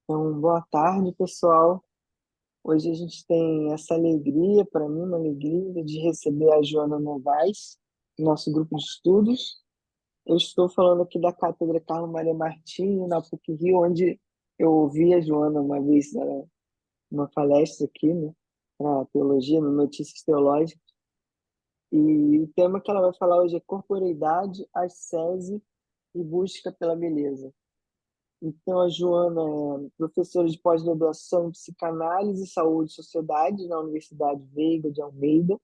Então, boa tarde, pessoal. Hoje a gente tem essa alegria, para mim, uma alegria de receber a Joana Novaes, no nosso grupo de estudos. Eu estou falando aqui da Cátedra Carlos Maria Martins, na PUC-Rio, onde eu ouvi a Joana uma vez, numa palestra aqui, né, para teologia, no Notícias Teológicas. E o tema que ela vai falar hoje é corporeidade, ascese e busca pela beleza. Então, a Joana é professora de pós-graduação em psicanálise, saúde e sociedade na Universidade Veiga de Almeida,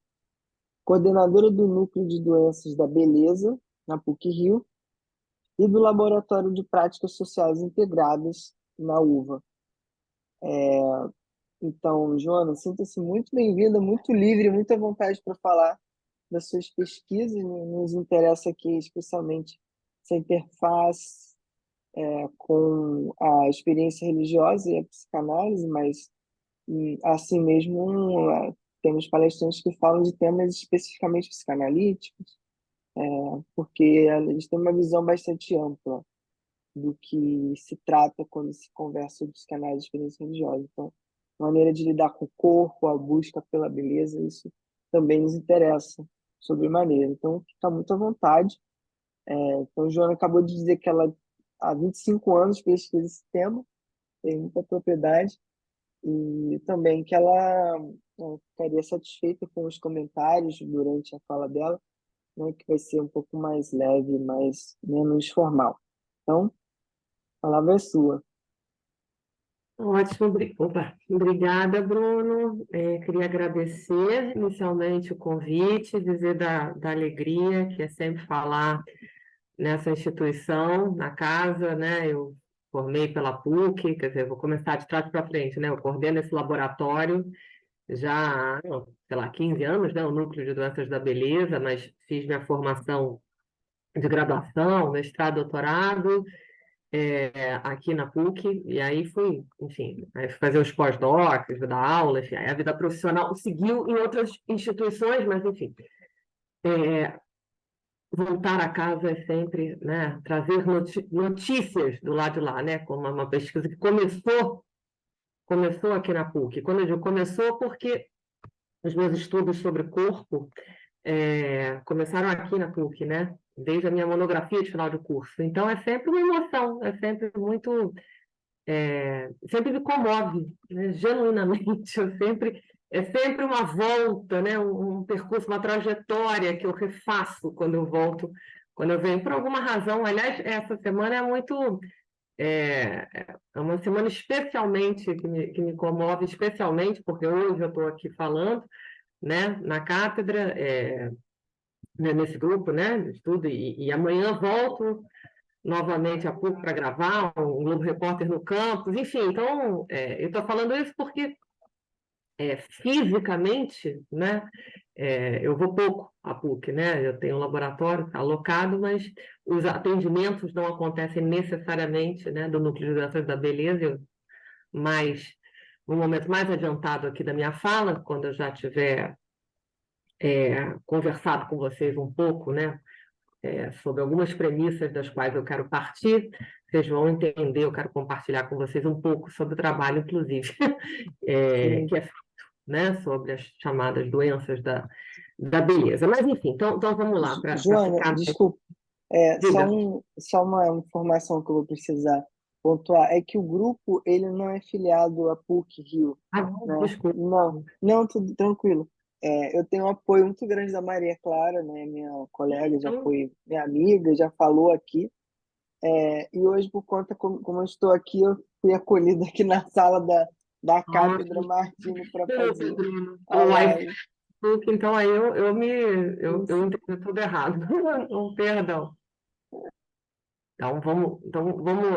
coordenadora do Núcleo de Doenças da Beleza, na PUC-Rio, e do Laboratório de Práticas Sociais Integradas, na UVA. Então, Joana, sinta-se muito bem-vinda, muito livre, muita vontade para falar das suas pesquisas. Nos interessa aqui especialmente essa interface com a experiência religiosa e a psicanálise, mas assim mesmo temos palestrantes que falam de temas especificamente psicanalíticos, porque eles têm uma visão bastante ampla do que se trata quando se conversa sobre psicanálise e experiência religiosa. Então, a maneira de lidar com o corpo, a busca pela beleza, isso também nos interessa sobremaneira. Então, fica muito à vontade. Então, Joana acabou de dizer que ela há 25 anos pesquisa esse tema, tem muita propriedade, e também que ela ficaria satisfeita com os comentários durante a fala dela, né, que vai ser um pouco mais leve, menos formal. Então, a palavra é sua. Ótimo, opa, obrigada, Bruno. Queria agradecer inicialmente o convite, dizer da alegria que é sempre falar nessa instituição, na casa, né? Eu formei pela PUC, quer dizer, vou começar de trás para frente, né? Eu coordeno esse laboratório já há, sei lá, 15 anos, né? O Núcleo de Doenças da Beleza, mas fiz minha formação de graduação, mestrado, doutorado, aqui na PUC, e aí fui, enfim, aí fui fazer os pós-docs, dar aula, enfim, aí a vida profissional seguiu em outras instituições, mas, enfim, voltar a casa é sempre, né, trazer notícias do lado de lá, né, como uma pesquisa que começou aqui na PUC. Quando eu digo começou, porque os meus estudos sobre corpo começaram aqui na PUC, né, desde a minha monografia de final de curso. Então, é sempre uma emoção, é sempre muito sempre me comove, né? Genuinamente. É sempre uma volta, né? Um percurso, uma trajetória que eu refaço quando eu volto, quando eu venho, por alguma razão. Aliás, essa semana é muito. É uma semana especialmente que me comove, especialmente porque hoje eu estou aqui falando, né, na cátedra, né, nesse grupo, né, de estudo, e amanhã volto novamente a PUC para gravar, um Globo Repórter no campus, enfim. Então, eu estou falando isso porque fisicamente, né, eu vou pouco à PUC, né, eu tenho um laboratório alocado, mas os atendimentos não acontecem necessariamente, né, do Núcleo de Doenças da Beleza, mas no momento mais adiantado aqui da minha fala, quando eu já tiver conversado com vocês um pouco, né, sobre algumas premissas das quais eu quero partir, vocês vão entender, eu quero compartilhar com vocês um pouco sobre o trabalho, inclusive, que é feito, né, sobre as chamadas doenças da beleza. Mas, enfim, então vamos lá, para Joana, ficar... desculpa, Diga. só uma informação que eu vou precisar pontuar, é que o grupo ele não é filiado à PUC-Rio, Ah, não, né? desculpa. Não, tudo tranquilo. Eu tenho um apoio muito grande da Maria Clara, né? Minha colega, já Então, foi minha amiga, já falou aqui. E hoje, por conta, como eu estou aqui, eu fui acolhida aqui na sala da Cátedra Martini para desculpa, fazer Bruno. a live. Então aí eu Isso. entendi tudo errado. Um perdão.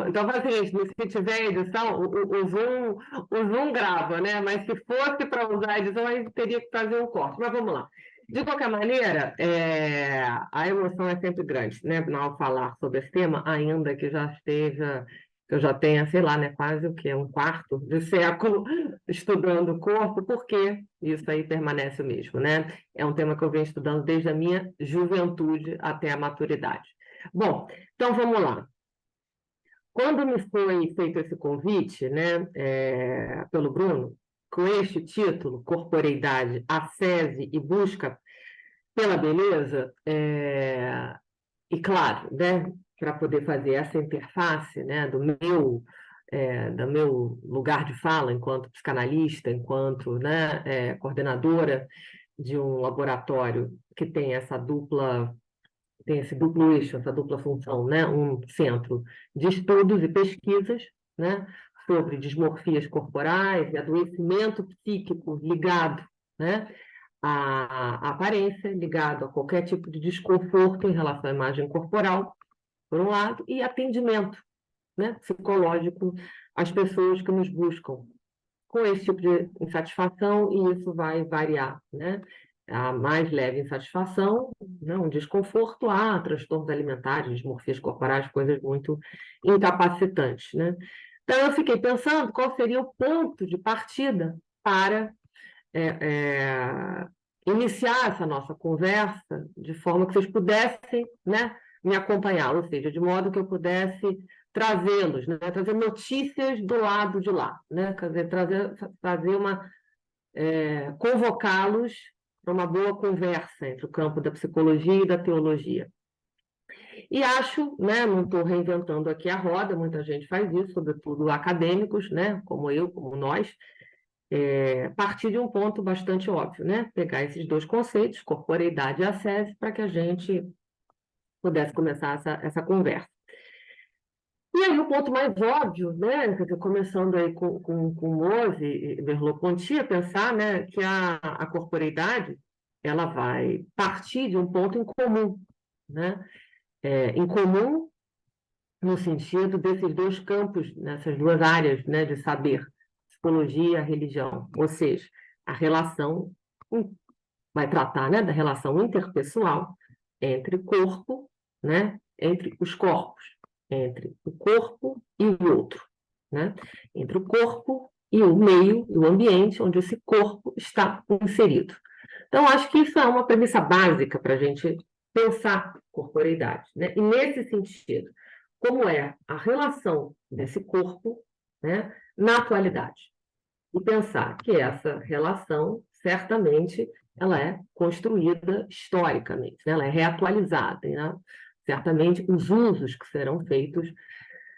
Então faz o seguinte, se tiver edição, o Zoom grava, né? Mas se fosse para usar a edição, aí teria que fazer um corte. Mas vamos lá. De qualquer maneira, a emoção é sempre grande, né? Ao falar sobre esse tema, ainda que que eu já tenha, sei lá, né, quase o quê? Um quarto de século estudando o corpo, porque isso aí permanece o mesmo, né? É um tema que eu venho estudando desde a minha juventude até a maturidade. Bom, então vamos lá. Quando me foi feito esse convite, né, pelo Bruno, com este título, Corporeidade, Ascese e Busca pela Beleza, e claro, né, para poder fazer essa interface, né, do meu lugar de fala enquanto psicanalista, enquanto, né, coordenadora de um laboratório que tem esse duplo eixo, essa dupla função, né? Um centro de estudos e pesquisas, né? Sobre dismorfias corporais e adoecimento psíquico ligado, né? À aparência, ligado a qualquer tipo de desconforto em relação à imagem corporal, por um lado, e atendimento, né? Psicológico às pessoas que nos buscam com esse tipo de insatisfação, e isso vai variar, né? A mais leve insatisfação, né? Um desconforto, transtornos alimentares, dismorfias corporais, coisas muito incapacitantes, né? Então, eu fiquei pensando qual seria o ponto de partida para é, é, iniciar essa nossa conversa de forma que vocês pudessem, né, me acompanhar, ou seja, de modo que eu pudesse trazê-los, né, trazer notícias do lado de lá, né, fazer convocá-los para uma boa conversa entre o campo da psicologia e da teologia. E acho, né, não estou reinventando aqui a roda, muita gente faz isso, sobretudo acadêmicos, né, como eu, como nós, partir de um ponto bastante óbvio, né? Pegar esses dois conceitos, corporeidade e ascese, para que a gente pudesse começar essa conversa. E aí o ponto mais óbvio, né? Quer dizer, começando aí com Mose e Merleau-Ponty, pensar, né, que a corporeidade ela vai partir de um ponto em comum, né? Em comum no sentido desses dois campos, nessas duas áreas, né, de saber, psicologia e religião, ou seja, a relação vai tratar, né, da relação interpessoal entre o corpo, né, entre os corpos, entre o corpo e o outro, né, entre o corpo e o meio, e o ambiente onde esse corpo está inserido. Então, acho que isso é uma premissa básica para a gente pensar corporeidade, né? E nesse sentido, como é a relação desse corpo, né, na atualidade? E pensar que essa relação, certamente, ela é construída historicamente, né? Ela é reatualizada, né? Certamente, os usos que serão feitos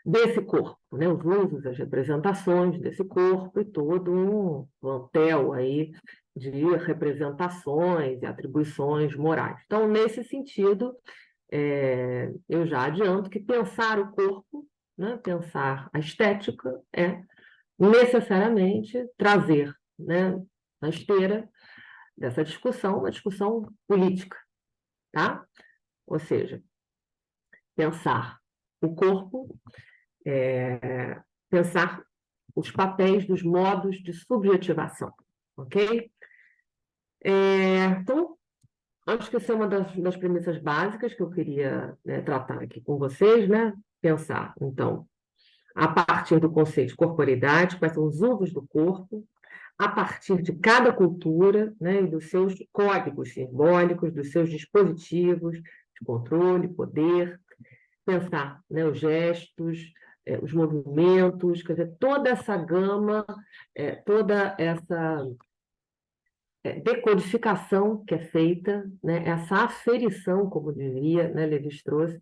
desse corpo, né? Os usos, as representações desse corpo e todo um plantel aí de representações e atribuições morais. Então, nesse sentido, eu já adianto que pensar o corpo, né? Pensar a estética é necessariamente trazer, né, na esteira dessa discussão, uma discussão política, tá? Ou seja, pensar o corpo, pensar os papéis dos modos de subjetivação, ok? Então, acho que essa é uma das premissas básicas que eu queria, né, tratar aqui com vocês, né? Pensar, então, a partir do conceito de corporeidade, quais são os usos do corpo, a partir de cada cultura, né, e dos seus códigos simbólicos, dos seus dispositivos de controle, poder, pensar, né, os gestos, os movimentos, quer dizer, toda essa gama, toda essa decodificação que é feita, né, essa aferição, como dizia, né, Lévi-Strauss,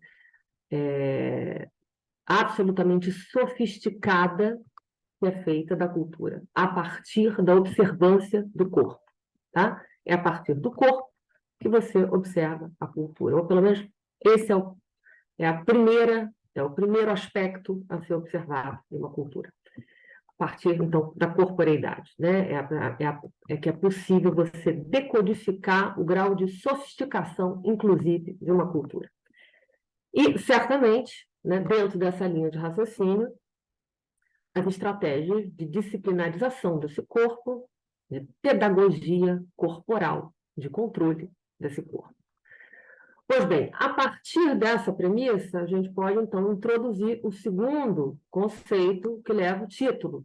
absolutamente sofisticada que é feita da cultura, a partir da observância do corpo, tá? É a partir do corpo que você observa a cultura, ou pelo menos esse é o primeiro aspecto a ser observado em uma cultura. A partir, então, da corporeidade, né? É que é possível você decodificar o grau de sofisticação, inclusive, de uma cultura. E, certamente, né, dentro dessa linha de raciocínio, as estratégias de disciplinarização desse corpo, de pedagogia corporal, de controle desse corpo. Pois bem, a partir dessa premissa, a gente pode, então, introduzir o segundo conceito que leva o título,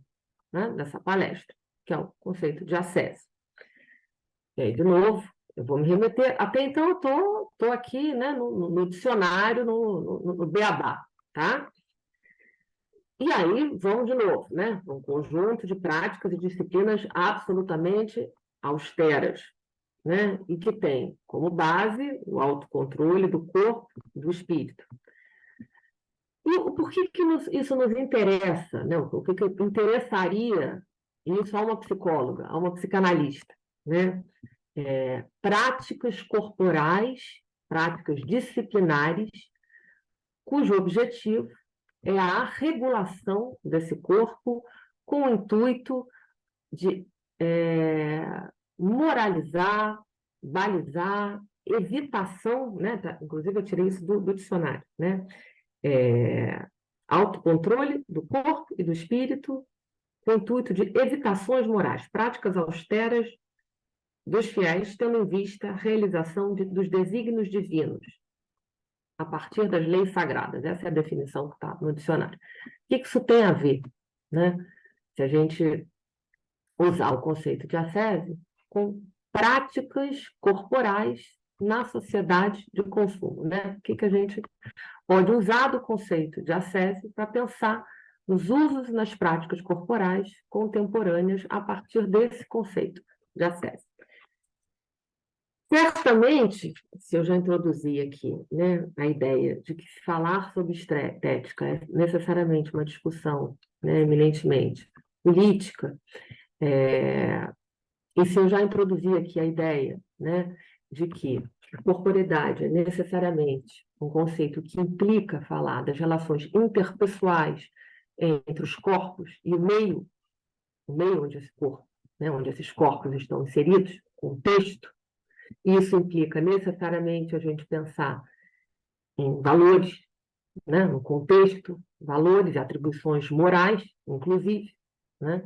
né, dessa palestra, que é o conceito de ascese. E aí, de novo, eu vou me remeter. Até então, eu estou aqui, né, no dicionário, no beabá, tá? E aí, vamos de novo, né? Um conjunto de práticas e disciplinas absolutamente austeras, né? E que tem como base o autocontrole do corpo e do espírito. E por que isso nos interessa, né? O que interessaria isso a uma psicóloga, a uma psicanalista, né? Práticas corporais, práticas disciplinares, cujo objetivo é a regulação desse corpo com o intuito de moralizar, balizar, evitação, né? Inclusive eu tirei isso do dicionário, né? Autocontrole do corpo e do espírito, com o intuito de evitações morais, práticas austeras dos fiéis, tendo em vista a realização dos desígnios divinos, a partir das leis sagradas. Essa é a definição que está no dicionário. O que isso tem a ver, né? Se a gente usar o conceito de ascese com práticas corporais na sociedade de consumo, né? O que a gente pode usar do conceito de ascese para pensar nos usos e nas práticas corporais contemporâneas a partir desse conceito de ascese. Certamente, se eu já introduzi aqui, né, a ideia de que falar sobre estética é necessariamente uma discussão, né, eminentemente política, e se eu já introduzi aqui a ideia, né, de que a corporeidade é necessariamente um conceito que implica falar das relações interpessoais entre os corpos e o meio onde esse corpo, né, onde esses corpos estão inseridos, contexto. Isso implica necessariamente a gente pensar em valores, né, no contexto, valores e atribuições morais, inclusive, né?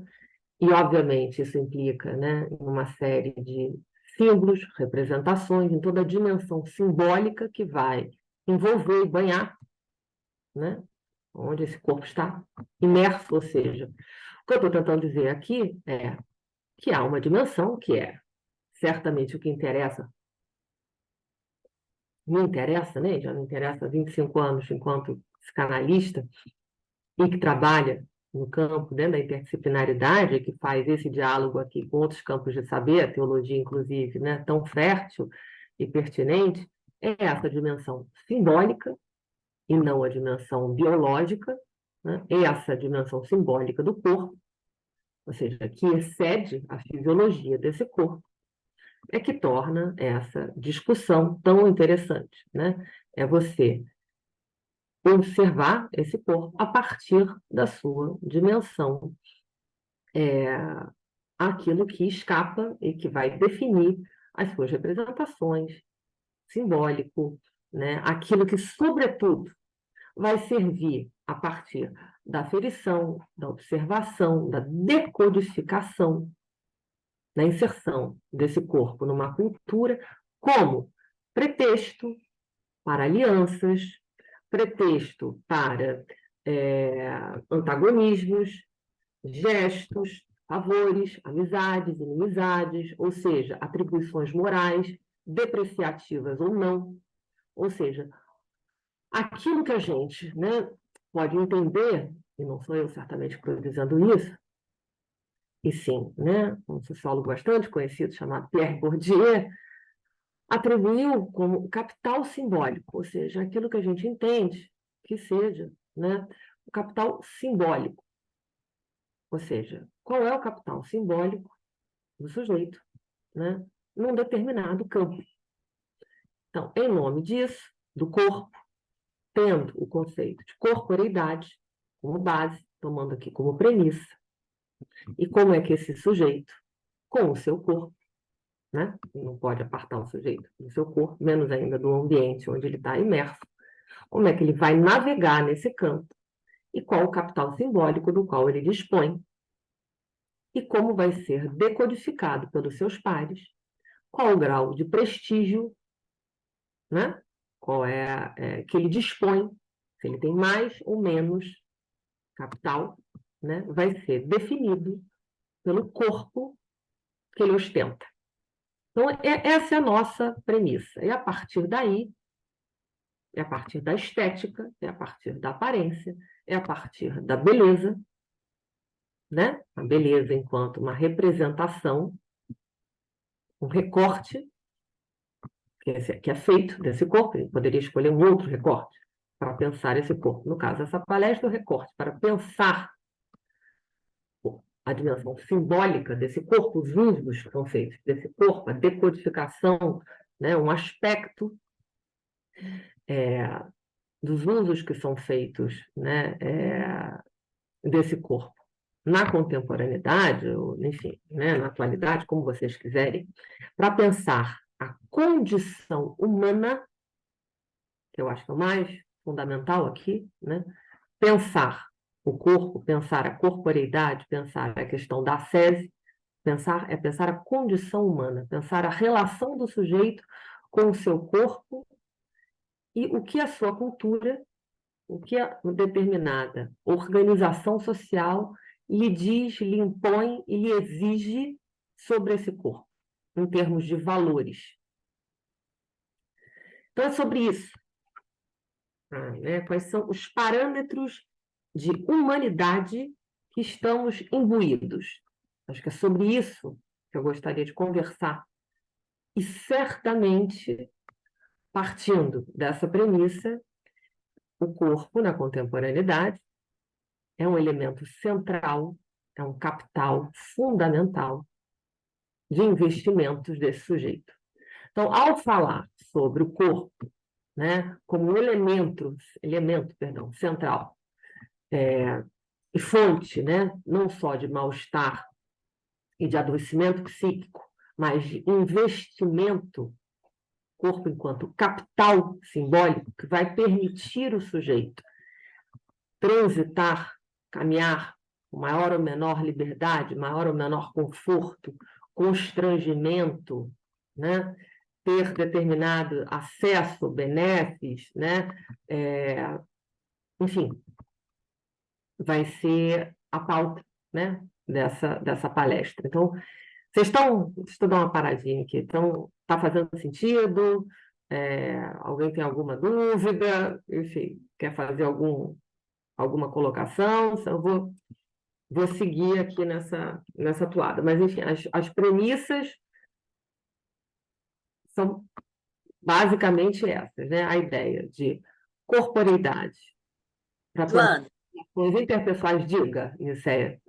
E, obviamente, isso implica, né, em uma série de símbolos, representações, em toda a dimensão simbólica que vai envolver e banhar, né, onde esse corpo está imerso. Ou seja, o que eu estou tentando dizer aqui é que há uma dimensão que é certamente o que interessa, me interessa, né, já me interessa há 25 anos enquanto psicanalista, e que trabalha no campo, dentro da interdisciplinaridade, que faz esse diálogo aqui com outros campos de saber, a teologia, inclusive, né, tão fértil e pertinente, é essa dimensão simbólica e não a dimensão biológica, né, essa dimensão simbólica do corpo, ou seja, que excede a fisiologia desse corpo, é que torna essa discussão tão interessante, né? É você observar esse corpo a partir da sua dimensão, aquilo que escapa e que vai definir as suas representações, simbólico, né? Aquilo que, sobretudo, vai servir a partir da aferição, da observação, da decodificação, da inserção desse corpo numa cultura como pretexto para alianças, pretexto para antagonismos, gestos, favores, amizades, inimizades, ou seja, atribuições morais, depreciativas ou não. Ou seja, aquilo que a gente, né, pode entender, e não sou eu certamente que estou dizendo isso, e sim, né, um sociólogo bastante conhecido chamado Pierre Bourdieu, atribuiu como capital simbólico, ou seja, aquilo que a gente entende que seja, né, o capital simbólico. Ou seja, qual é o capital simbólico do sujeito, né, num determinado campo. Então, em nome disso, do corpo, tendo o conceito de corporeidade como base, tomando aqui como premissa, e como é que esse sujeito, com o seu corpo, né, não pode apartar o sujeito do seu corpo, menos ainda do ambiente onde ele está imerso, como é que ele vai navegar nesse campo e qual o capital simbólico do qual ele dispõe e como vai ser decodificado pelos seus pares, qual o grau de prestígio, né? Qual que ele dispõe, se ele tem mais ou menos capital, né? Vai ser definido pelo corpo que ele ostenta. Então, essa é a nossa premissa. E a partir daí, é a partir da estética, é a partir da aparência, é a partir da beleza, né? A beleza enquanto uma representação, um recorte que é feito desse corpo. Ele poderia escolher um outro recorte para pensar esse corpo. No caso, essa palestra é o recorte para pensar a dimensão simbólica desse corpo, os usos que são feitos desse corpo, a decodificação, né, um aspecto dos usos que são feitos, né, desse corpo. Na contemporaneidade, ou, enfim, né, na atualidade, como vocês quiserem, para pensar a condição humana, que eu acho que é o mais fundamental aqui, né, pensar o corpo, pensar a corporeidade, pensar a questão da ascese, pensar a condição humana, pensar a relação do sujeito com o seu corpo e o que a sua cultura, o que a determinada organização social lhe diz, lhe impõe e lhe exige sobre esse corpo, em termos de valores. Então, é sobre isso. Né? Quais são os parâmetros de humanidade que estamos imbuídos? Acho que é sobre isso que eu gostaria de conversar. E certamente, partindo dessa premissa, o corpo na contemporaneidade é um elemento central, é um capital fundamental de investimentos desse sujeito. Então, ao falar sobre o corpo, né, como um elemento central, e fonte, né, não só de mal-estar e de adoecimento psíquico, mas de investimento, corpo enquanto capital simbólico que vai permitir o sujeito transitar, caminhar com maior ou menor liberdade, maior ou menor conforto, constrangimento, né? Ter determinado acesso, benefícios, né? Enfim, vai ser a pauta, né? dessa palestra. Então, vocês estão... Deixa eu dar uma paradinha aqui. Então, está fazendo sentido? Alguém tem alguma dúvida? Enfim, quer fazer alguma colocação? Eu vou seguir aqui nessa toada. Mas, enfim, as premissas são basicamente essas, né? A ideia de corporeidade para Joana, relações interpessoais, diga, Nicéia.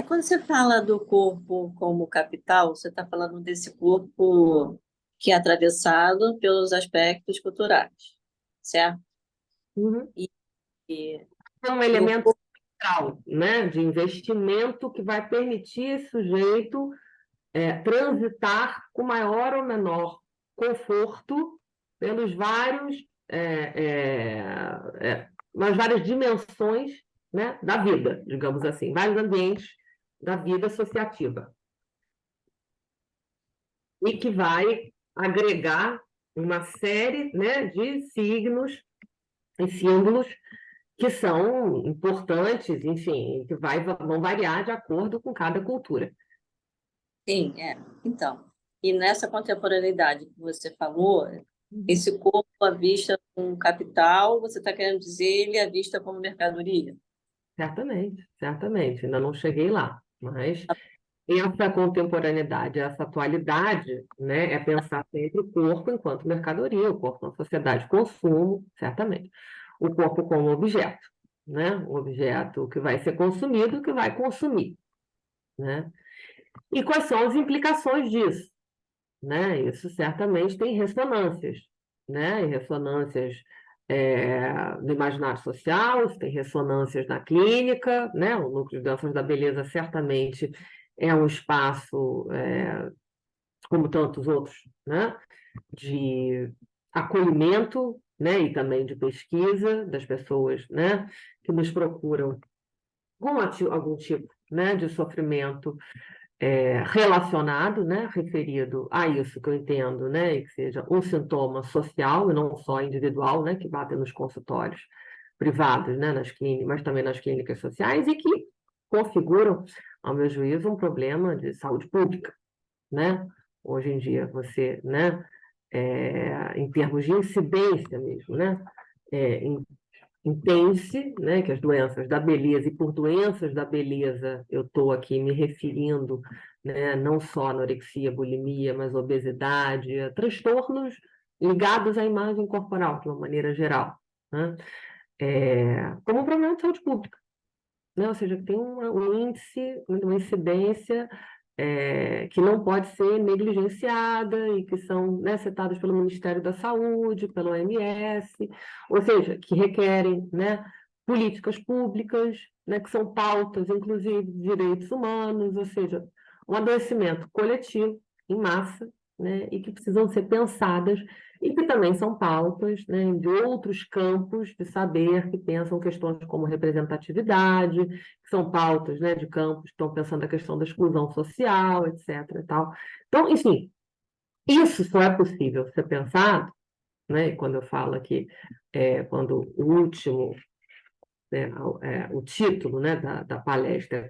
quando você fala do corpo como capital, você está falando desse corpo que é atravessado pelos aspectos culturais, certo? Uhum. E, É um e o elemento corpo, central, né, de investimento que vai permitir esse sujeito transitar com maior ou menor conforto pelos nas várias dimensões, né, da vida, digamos assim, vários ambientes da vida associativa. E que vai agregar uma série, né, de signos e símbolos que são importantes, enfim, que vão variar de acordo com cada cultura. sim, então, e nessa contemporaneidade que você falou, esse corpo à vista como capital, você está querendo dizer ele à vista como mercadoria? Certamente, certamente. Ainda não cheguei lá, mas essa contemporaneidade, essa atualidade, né, é pensar sempre o corpo enquanto mercadoria, o corpo na sociedade de consumo, certamente. O corpo como objeto, né? Um objeto que vai ser consumido, que vai consumir, né? E quais são as implicações disso, né? Isso certamente tem ressonâncias, né? E ressonâncias no imaginário social, isso tem ressonâncias na clínica, né? O núcleo de doenças da beleza certamente é um espaço, como tantos outros, né? De acolhimento, né? E também de pesquisa das pessoas, né? Que nos procuram com algum tipo, né? De sofrimento relacionado, né, referido a isso que eu entendo, né, e que seja um sintoma social e não só individual, né, que bate nos consultórios privados, né, nas clínicas, mas também nas clínicas sociais e que configuram, ao meu juízo, um problema de saúde pública, né? Hoje em dia, você, né, em termos de incidência mesmo, né, entende-se, né, que as doenças da beleza, e por doenças da beleza eu estou aqui me referindo, né, não só a anorexia, bulimia, mas obesidade, a transtornos ligados à imagem corporal, de uma maneira geral, né? Como um problema de saúde pública, né? Ou seja, tem um índice, uma incidência que não pode ser negligenciada e que são, né, setadas pelo Ministério da Saúde, pelo OMS, ou seja, que requerem, né, políticas públicas, né, que são pautas, inclusive, de direitos humanos, ou seja, um adoecimento coletivo, em massa, né, e que precisam ser pensadas e que também são pautas, né, de outros campos de saber que pensam questões como representatividade, que são pautas, né, de campos que estão pensando a questão da exclusão social, etc. E tal. Então, enfim, isso só é possível ser pensado, né, e quando eu falo aqui, quando o último, né, o título, né, da palestra é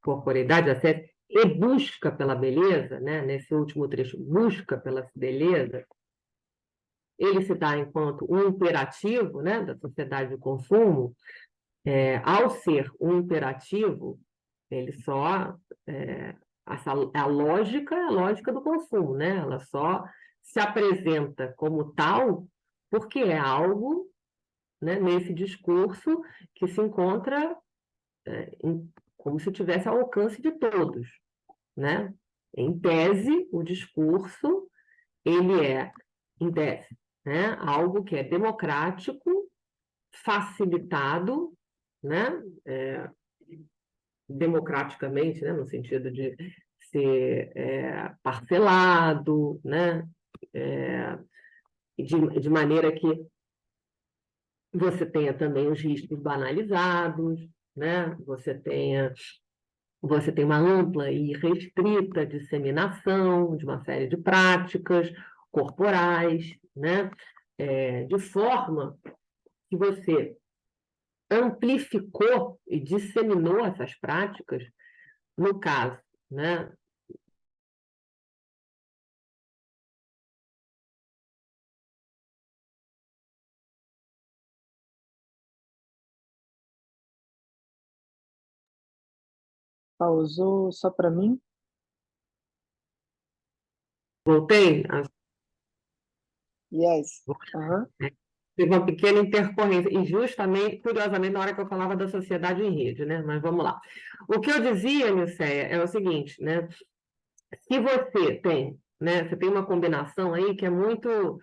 Corporeidade da Série e busca pela beleza, né, nesse último trecho, busca pela beleza, ele se dá enquanto um imperativo, né, da sociedade de consumo. Ao ser um imperativo, ele só a lógica é a lógica do consumo, né? Ela só se apresenta como tal porque é algo, né, nesse discurso que se encontra como se tivesse ao alcance de todos, né? Em tese, o discurso ele é, em tese, né, algo que é democrático, facilitado, né, democraticamente, né, no sentido de ser parcelado, né, de maneira que você tenha também os riscos banalizados, né, você tem uma ampla e restrita disseminação de uma série de práticas corporais, né, de forma que você amplificou e disseminou essas práticas, no caso, né? Pausou só para mim? Voltei, Yes. Aham. teve uma pequena intercorrência, e justamente, curiosamente, na hora que eu falava da sociedade em rede, né? Mas vamos lá. O que eu dizia, Nicéia, é o seguinte, né? Se você tem, né? Você tem uma combinação aí que é muito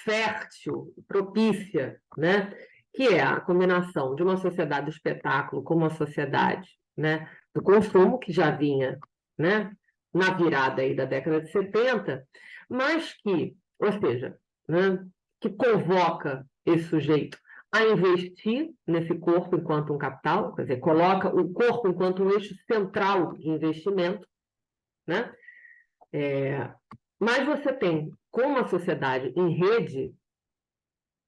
fértil, propícia, né? Que é a combinação de uma sociedade do espetáculo com uma sociedade, né, do consumo, que já vinha, né, na virada aí da década de 70, mas que, ou seja, né, que convoca esse sujeito a investir nesse corpo enquanto um capital, quer dizer, coloca o corpo enquanto um eixo central de investimento, né? Mas você tem, como a sociedade em rede,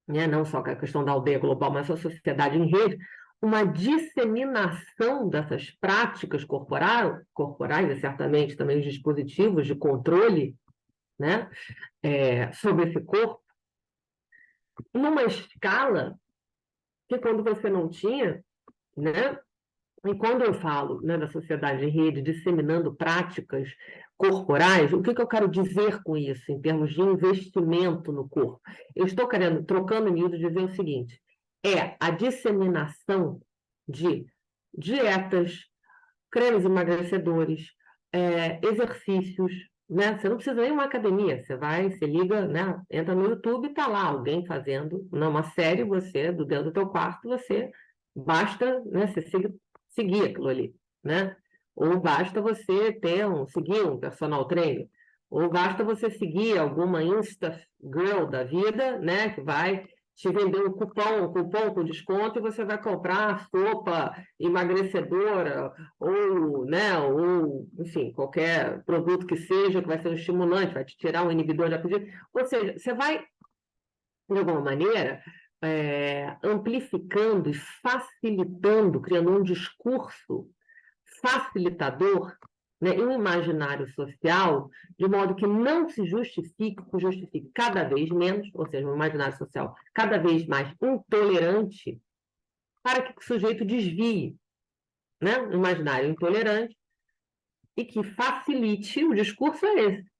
né, não só com a questão da aldeia global, mas a sociedade em rede, uma disseminação dessas práticas corporais e certamente também os dispositivos de controle, né, sobre esse corpo, numa escala que quando você não tinha, né, e quando eu falo, né, da sociedade em rede disseminando práticas corporais, o que eu quero dizer com isso, em termos de investimento no corpo? Eu estou trocando em miúdos, dizer o seguinte: é a disseminação de dietas, cremes emagrecedores, exercícios, né? Você não precisa nem uma academia, você liga, né? Entra no YouTube e está lá alguém fazendo uma série, você, do dentro do teu quarto, basta, né, você seguir aquilo ali, né? Ou basta você seguir um personal trainer, ou basta você seguir alguma Insta Girl da vida, né, que vai te vender um cupom com desconto e você vai comprar sopa emagrecedora ou, né, ou, enfim, qualquer produto que seja, que vai ser um estimulante, vai te tirar um inibidor de apetite. Ou seja, você vai, de alguma maneira, amplificando e facilitando, criando um discurso facilitador, né, e um imaginário social, de modo que não se justifique cada vez menos, ou seja, um imaginário social cada vez mais intolerante, para que o sujeito desvie, né, um imaginário intolerante e que facilite, o discurso é esse,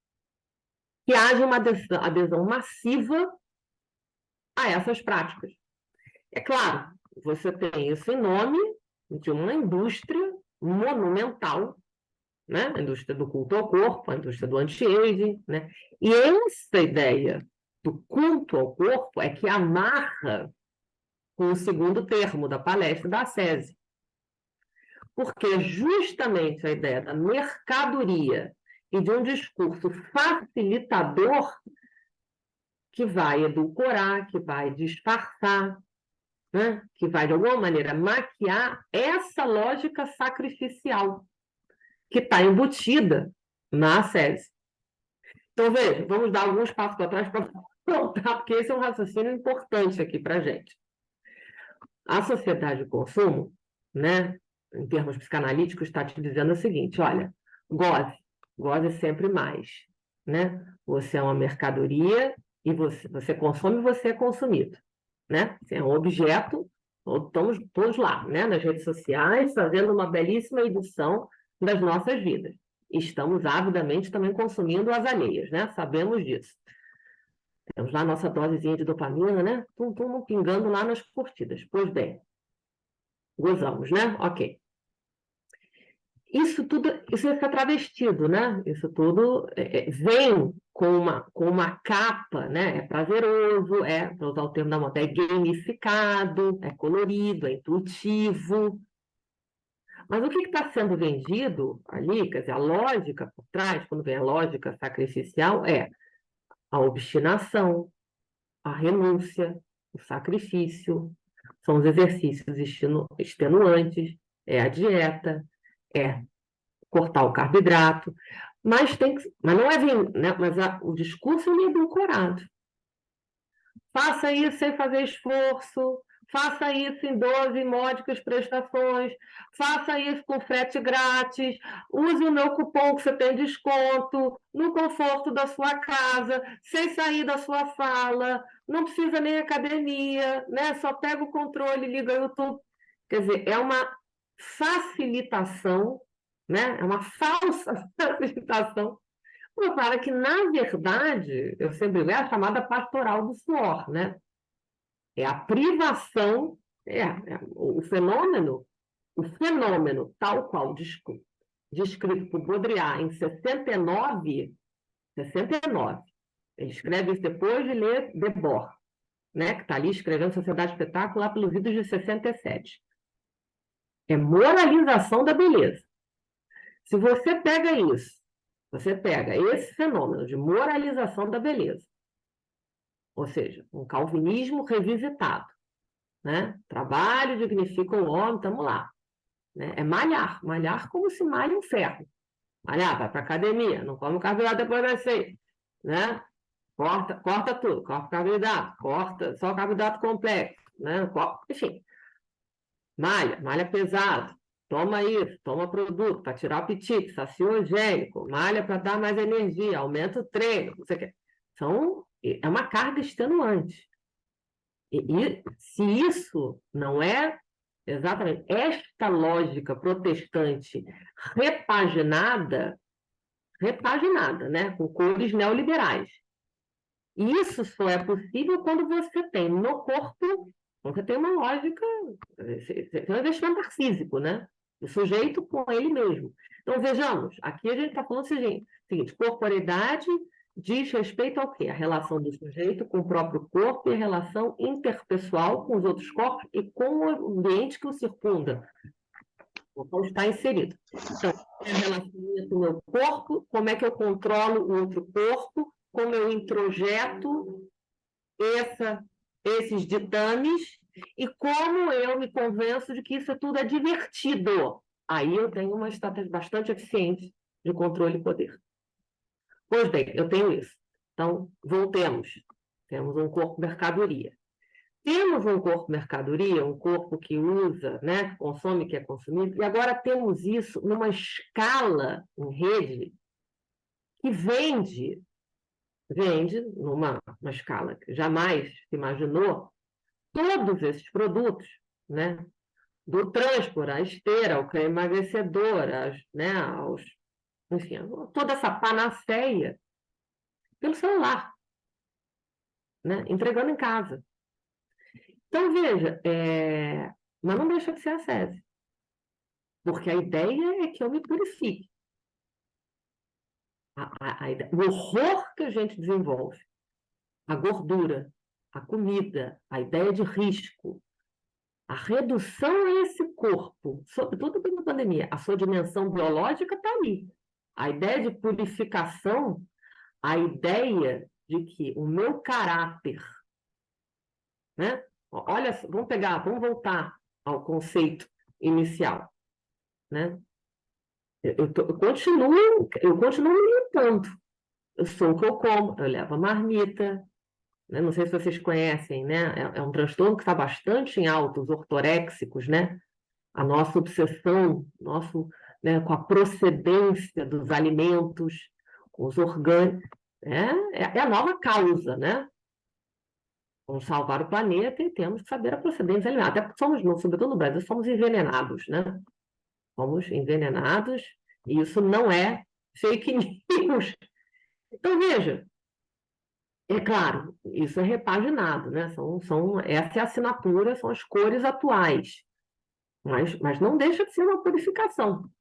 que haja uma adesão massiva a essas práticas. É claro, você tem isso em nome de uma indústria monumental, né? A indústria do culto ao corpo, a indústria do anti-aging, né? E essa ideia do culto ao corpo é que amarra com o segundo termo da palestra da SESI. Porque justamente a ideia da mercadoria e de um discurso facilitador que vai edulcorar, que vai disfarçar, né? Que vai, de alguma maneira, maquiar essa lógica sacrificial que está embutida na SESI. Então, veja, vamos dar alguns passos para trás para voltar, porque esse é um raciocínio importante aqui para a gente. A sociedade de consumo, né, em termos psicanalíticos, está te dizendo o seguinte: olha, goze sempre mais, né? Você é uma mercadoria e você consome e você é consumido, né? Você é um objeto, estamos todos lá, né, nas redes sociais, fazendo uma belíssima edição das nossas vidas. Estamos avidamente também consumindo as alheias, né? Sabemos disso. Temos lá a nossa dosezinha de dopamina, né? Tum, pingando lá nas curtidas. Pois bem, gozamos, né? Ok. Isso tudo, isso fica travestido, né? Isso tudo vem com uma capa, né? É prazeroso, para usar o termo da moda, é gamificado, é colorido, é intuitivo. Mas o que está sendo vendido ali, quer dizer, a lógica por trás, quando vem a lógica sacrificial, é a obstinação, a renúncia, o sacrifício, são os exercícios extenuantes, é a dieta, é cortar o carboidrato, mas não é né? Mas o discurso é edulcorado. Faça isso sem fazer esforço, faça isso em 12 módicas prestações, faça isso com frete grátis, use o meu cupom que você tem desconto, no conforto da sua casa, sem sair da sua sala, não precisa nem academia, né? Só pega o controle, liga o YouTube. Quer dizer, é uma facilitação, né? É uma falsa facilitação para que, na verdade, eu sempre digo, é a chamada pastoral do suor, né? É a privação, o fenômeno tal qual descrito por Baudrillard em 69, ele escreve isso depois de ler Debord, né? Que está ali escrevendo Sociedade Espetáculo lá pelos idos de 67. É moralização da beleza. Se você pega esse fenômeno de moralização da beleza, ou seja, um calvinismo revisitado, né? Trabalho dignifica o homem, estamos lá. Né? É malhar como se malha um ferro. Malhar, vai para a academia, não come carboidrato depois das 6, né? Corta tudo, corta carboidrato, corta só carboidrato complexo, né? Enfim, malha pesado, toma isso, toma produto para tirar o apetite, saciogênico, malha para dar mais energia, aumenta o treino, não sei o quê. É uma carga extenuante. E se isso não é exatamente esta lógica protestante repaginada, né, com cores neoliberais. Isso só é possível quando você tem no corpo, você tem uma lógica, um investimento narcísico, né? O sujeito com ele mesmo. Então, vejamos, aqui a gente está falando o seguinte, corporeidade diz respeito ao quê? A relação do sujeito com o próprio corpo e a relação interpessoal com os outros corpos e com o ambiente que o circunda, o qual está inserido. Então, é a relação com o meu corpo, como é que eu controlo o outro corpo, como eu introjeto esses ditames e como eu me convenço de que isso tudo é divertido. Aí eu tenho uma estratégia bastante eficiente de controle e poder. Pois bem, eu tenho isso. Então, voltemos. Temos um corpo mercadoria. Temos um corpo mercadoria, um corpo que usa, né, que consome, que é consumido, e agora temos isso numa escala em rede que vende numa escala que jamais se imaginou, todos esses produtos, né, do transport, a esteira, ao creme emagrecedor, né, enfim, toda essa panaceia pelo celular, né, entregando em casa. Então, veja, mas não deixa de ser assédio, porque a ideia é que eu me purifique. O horror que a gente desenvolve, a gordura, a comida, a ideia de risco, a redução a esse corpo, sobretudo pela pandemia, a sua dimensão biológica está ali. A ideia de purificação, a ideia de que o meu caráter, né? Olha, vamos voltar ao conceito inicial, né? Eu continuo me limitando. Eu sou o que eu como, eu levo a marmita, né? Não sei se vocês conhecem, né? É um transtorno que está bastante em alta, os ortoréxicos, né? A nossa obsessão, né, com a procedência dos alimentos, com os orgânicos, é a nova causa, né? Vamos salvar o planeta e temos que saber a procedência dos alimentos. Até porque somos, sobretudo no Brasil, somos envenenados, né? Somos envenenados e isso não é fake news. Então, veja, é claro, isso é repaginado, né? Essa é a assinatura, são as cores atuais. Mas não deixa de ser uma purificação,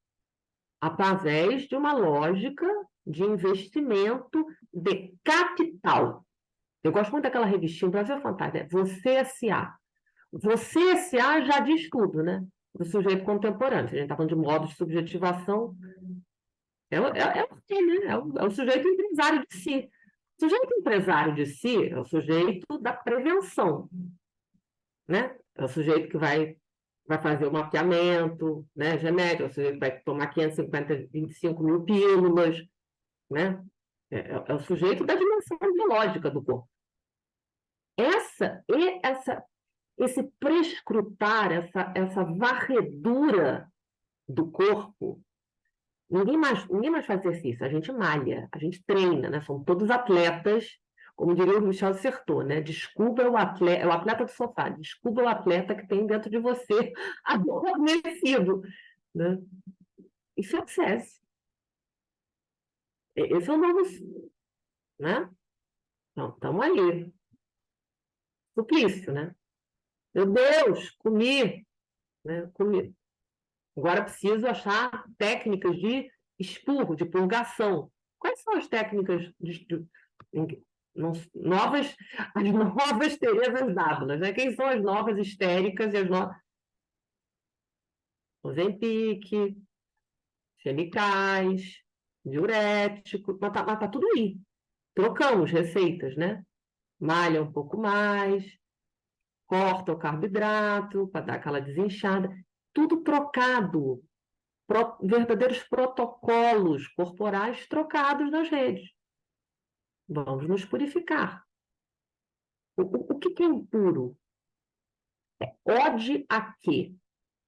através de uma lógica de investimento de capital. Eu gosto muito daquela revistinha, o Brasil é fantástico, né? Você S.A. Você S.A. já diz tudo, né? Do sujeito contemporâneo. Se a gente está falando de modo de subjetivação, é o sujeito empresário de si. O sujeito empresário de si é o sujeito da prevenção, né? É o sujeito que vai fazer o mapeamento, né, genético, é o sujeito que vai tomar 25 mil pílulas, né? É o sujeito da dimensão biológica do corpo. Esse prescrutar, essa varredura do corpo, ninguém mais faz exercício, a gente malha, a gente treina, né? Somos todos atletas, como diria o Michel Sertor, né? Desculpa é o atleta do sofá, desculpa o atleta que tem dentro de você adormecido, né? Isso é acesso. Esse é o novo, né? Então, estamos aí. Suplício, né? Meu Deus, comi, né? Comi. Agora preciso achar técnicas de expurgo, de purgação. Quais são as técnicas novas, as novas Terezas d'Ávilas, né? Quem são as novas histéricas e as novas... Ozempic, chemicais, diurético, mas tá tudo aí. Trocamos receitas, né? Malha um pouco mais, corta o carboidrato para dar aquela desinchada. Tudo trocado. Verdadeiros protocolos corporais trocados nas redes. Vamos nos purificar. O que é impuro? Ode a quê?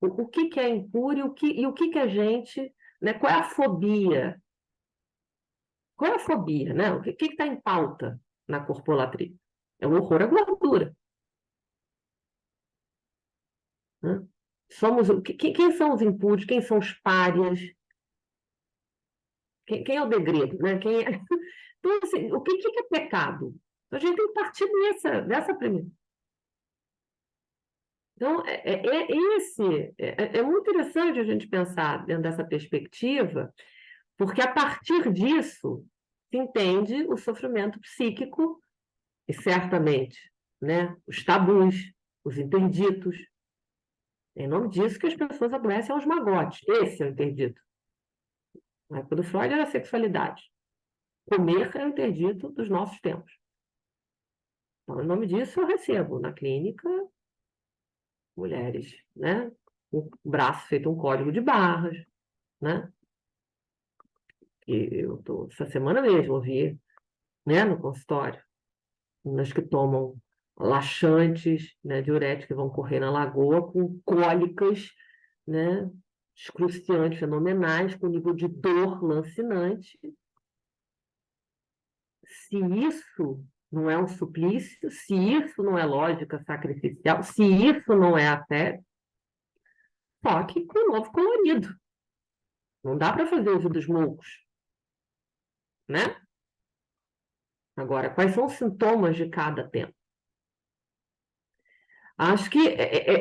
O que é impuro e o que a gente... Né? Qual é a fobia? Qual é a fobia? Né? O que está em pauta na corpolatria? É o horror à gordura. Né? Quem são os impuros? Quem são os párias? Quem é o degredo? Né? Então, assim, o que é pecado? A gente tem que partir dessa premissa. Então, é muito interessante a gente pensar dentro dessa perspectiva, porque a partir disso se entende o sofrimento psíquico e certamente, né, os tabus, os interditos. É em nome disso que as pessoas adoecem aos magotes. Esse é o interdito. Na época do Freud era a sexualidade. Comer é o interdito dos nossos tempos. Então, em nome disso, eu recebo na clínica mulheres, né? O braço feito um código de barras, né? E essa semana mesmo, ouvi, né, no consultório, umas que tomam laxantes, né, diuréticos que vão correr na lagoa com cólicas, né, excruciantes, fenomenais, com nível de dor lancinante. Se isso não é um suplício, se isso não é lógica sacrificial, se isso não é a fé, toque com um novo colorido. Não dá para fazer uso dos moucos, né? Agora, quais são os sintomas de cada tempo? Acho que,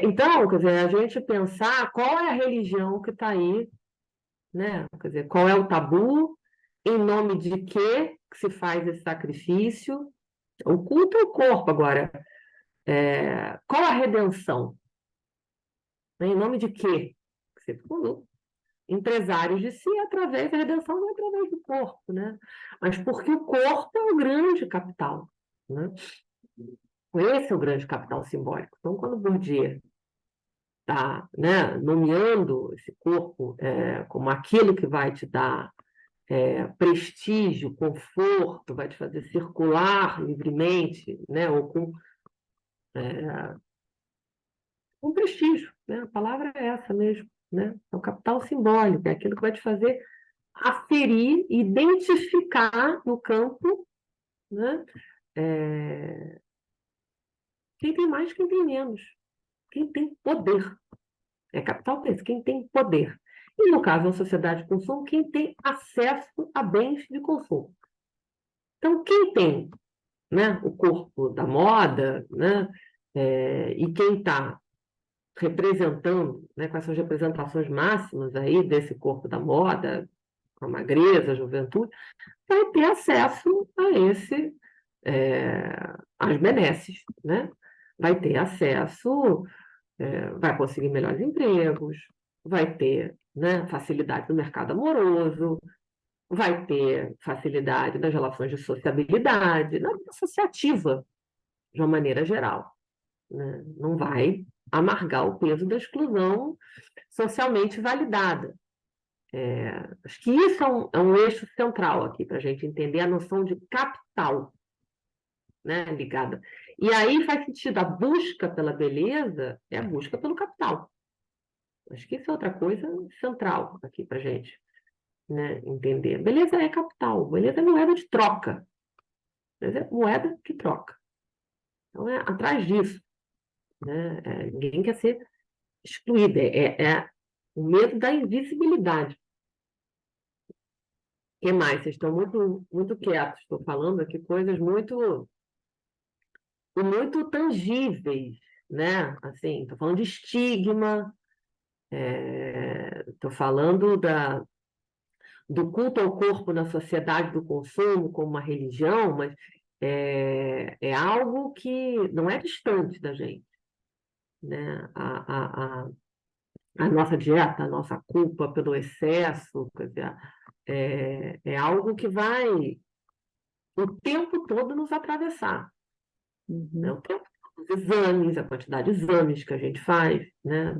então, quer dizer, a gente pensar qual é a religião que está aí, né? Quer dizer, qual é o tabu, em nome de que se faz esse sacrifício, o culto ao corpo agora, qual a redenção? Né? Em nome de quê? Quando empresários de si, através da redenção, não é através do corpo, né? Mas porque o corpo é o grande capital, né? Esse é o grande capital simbólico. Então, quando Bourdieu está, né, nomeando esse corpo como aquilo que vai te dar prestígio, conforto, vai te fazer circular livremente, né, ou com prestígio, né? A palavra é essa mesmo, né? É o capital simbólico, é aquilo que vai te fazer aferir, identificar no campo, né? Quem tem mais, quem tem menos, quem tem poder. É capital preço, quem tem poder. E no caso da sociedade de consumo, quem tem acesso a bens de consumo. Então, quem tem, né, o corpo da moda, né, e quem está representando, né, com essas representações máximas aí desse corpo da moda, a magreza, a juventude, vai ter acesso a às benesses, né? Vai ter acesso, vai conseguir melhores empregos, vai ter, né, facilidade no mercado amoroso, vai ter facilidade nas relações de sociabilidade, na vida associativa, de uma maneira geral, né? Não vai amargar o peso da exclusão socialmente validada. Acho que isso é um eixo central aqui para a gente entender a noção de capital, né, ligada. E aí faz sentido, a busca pela beleza é a busca pelo capital. Acho que isso é outra coisa central aqui para a gente, né, entender. Beleza é capital, beleza é moeda de troca. Beleza é moeda que troca. Então é atrás disso, né? Ninguém quer ser excluído, é o medo da invisibilidade. O que mais? Vocês estão muito, muito quietos. Estou falando aqui coisas muito tangíveis, né? Assim, estou falando de estigma, estou falando do culto ao corpo na sociedade do consumo como uma religião, mas é algo que não é distante da gente, né? A nossa dieta, a nossa culpa pelo excesso, quer dizer, é algo que vai o tempo todo nos atravessar. Né? O tempo todo, os exames, a quantidade de exames que a gente faz, né?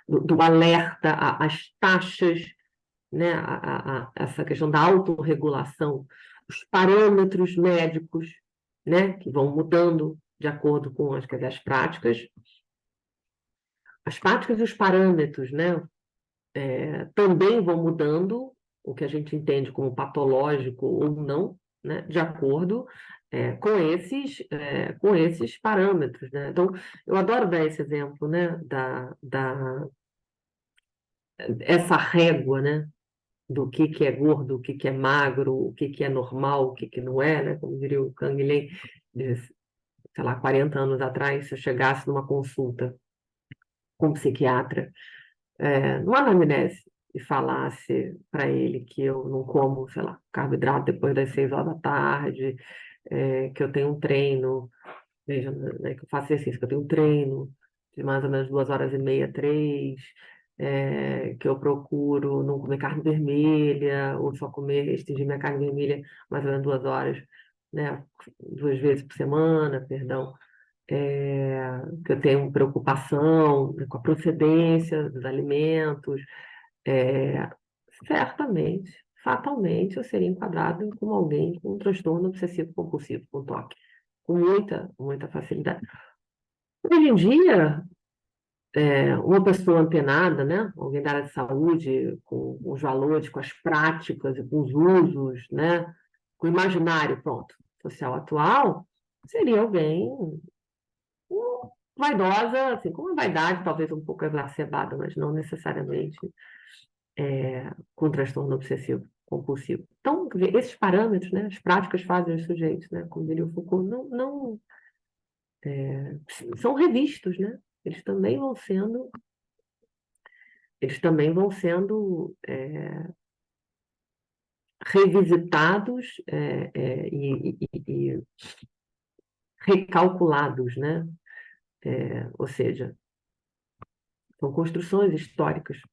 Do alerta, as taxas, né? Essa questão da autorregulação, os parâmetros médicos, né? Que vão mudando de acordo com quer dizer, as práticas e os parâmetros, né? Também vão mudando, o que a gente entende como patológico ou não, né, de acordo com esses parâmetros. Né? Então, eu adoro dar esse exemplo, né, essa régua, né, do que é gordo, o que é magro, o que é normal, o que não é, né, como diria o Canguilhem, de, sei lá, 40 anos atrás, se eu chegasse numa consulta com um psiquiatra, numa anamnese, e falasse para ele que eu não como, sei lá, carboidrato depois das 6 horas da tarde, que eu tenho um treino, veja, né, que eu faço exercício, que eu tenho um treino de mais ou menos 2 horas e meia, 3, que eu procuro não comer carne vermelha, ou só comer, restringir minha carne vermelha mais ou menos 2 horas, né, 2 vezes por semana, perdão, que eu tenho preocupação, né, com a procedência dos alimentos, é, certamente, fatalmente, eu seria enquadrado como alguém com um transtorno obsessivo compulsivo, com TOC. com muita facilidade. Hoje em dia, uma pessoa antenada, né? Alguém da área de saúde, com os valores, com as práticas, com os usos, né? Com o imaginário, pronto, social atual, seria alguém vaidosa, assim, com uma vaidade talvez um pouco exacerbada, mas não necessariamente com transtorno obsessivo compulsivo. Então, quer dizer, esses parâmetros, né? As práticas fazem os sujeitos, né? Como diria o Foucault, não são revistos, né? Eles também vão sendo revisitados e recalculados, né? Ou seja, são construções históricas. Acho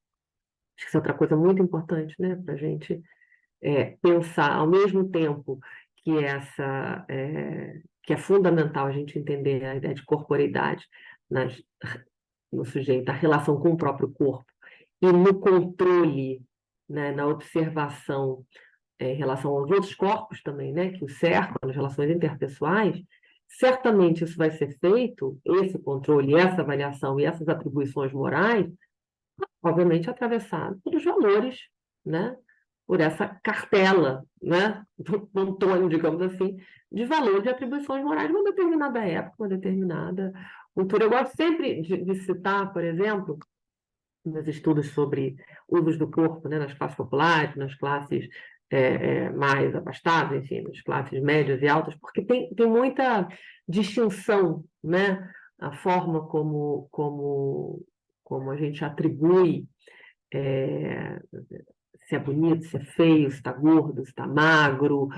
que isso é outra coisa muito importante, né? Para a gente pensar, ao mesmo tempo que que é fundamental a gente entender a ideia de corporeidade no sujeito, a relação com o próprio corpo, e no controle, né, na observação em relação aos outros corpos também, né, que o cercam, nas relações interpessoais, certamente isso vai ser feito, esse controle, essa avaliação e essas atribuições morais, obviamente atravessado pelos valores, né, por essa cartela, né, do Antônio, digamos assim, de valores e atribuições morais de uma determinada época, uma determinada cultura. Eu gosto sempre de citar, por exemplo, nos estudos sobre usos do corpo, né, nas classes populares, nas classes mais abastadas, enfim, nas classes médias e altas, porque tem muita distinção, né, a forma como a gente atribui se é bonito, se é feio, se está gordo, se está magro,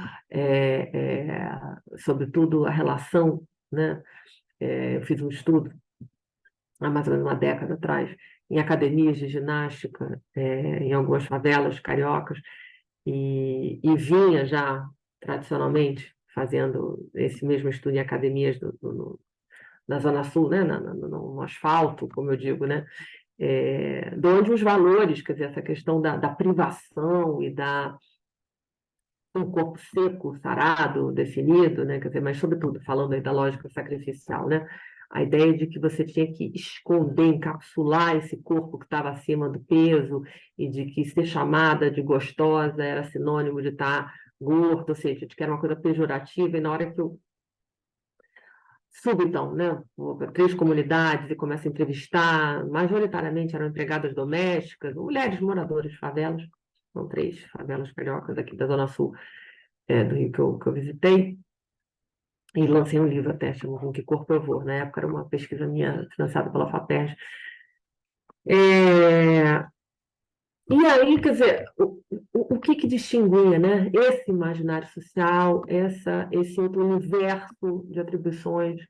sobretudo a relação, né? Eu fiz um estudo há mais ou menos uma década atrás, em academias de ginástica, em algumas favelas cariocas, e vinha já, tradicionalmente, fazendo esse mesmo estudo em academias na Zona Sul, né? No asfalto, como eu digo, né? De onde os valores, quer dizer, essa questão da privação e um corpo seco, sarado, definido, né? Quer dizer, mas, sobretudo, falando aí da lógica sacrificial, né? A ideia de que você tinha que esconder, encapsular esse corpo que estava acima do peso e de que ser chamada de gostosa era sinônimo de estar gordo, ou seja, de que era uma coisa pejorativa, e na hora que eu subo, então, né, vou para 3 comunidades e começo a entrevistar, majoritariamente eram empregadas domésticas, mulheres moradoras de favelas, são 3 favelas cariocas aqui da Zona Sul do Rio que eu visitei, e lancei um livro até, chamado Com Que Corpo Eu Vou. Na época era uma pesquisa minha financiada pela FAPERJ. E aí, quer dizer, o que distinguia, né, esse imaginário social, esse outro universo de atribuições,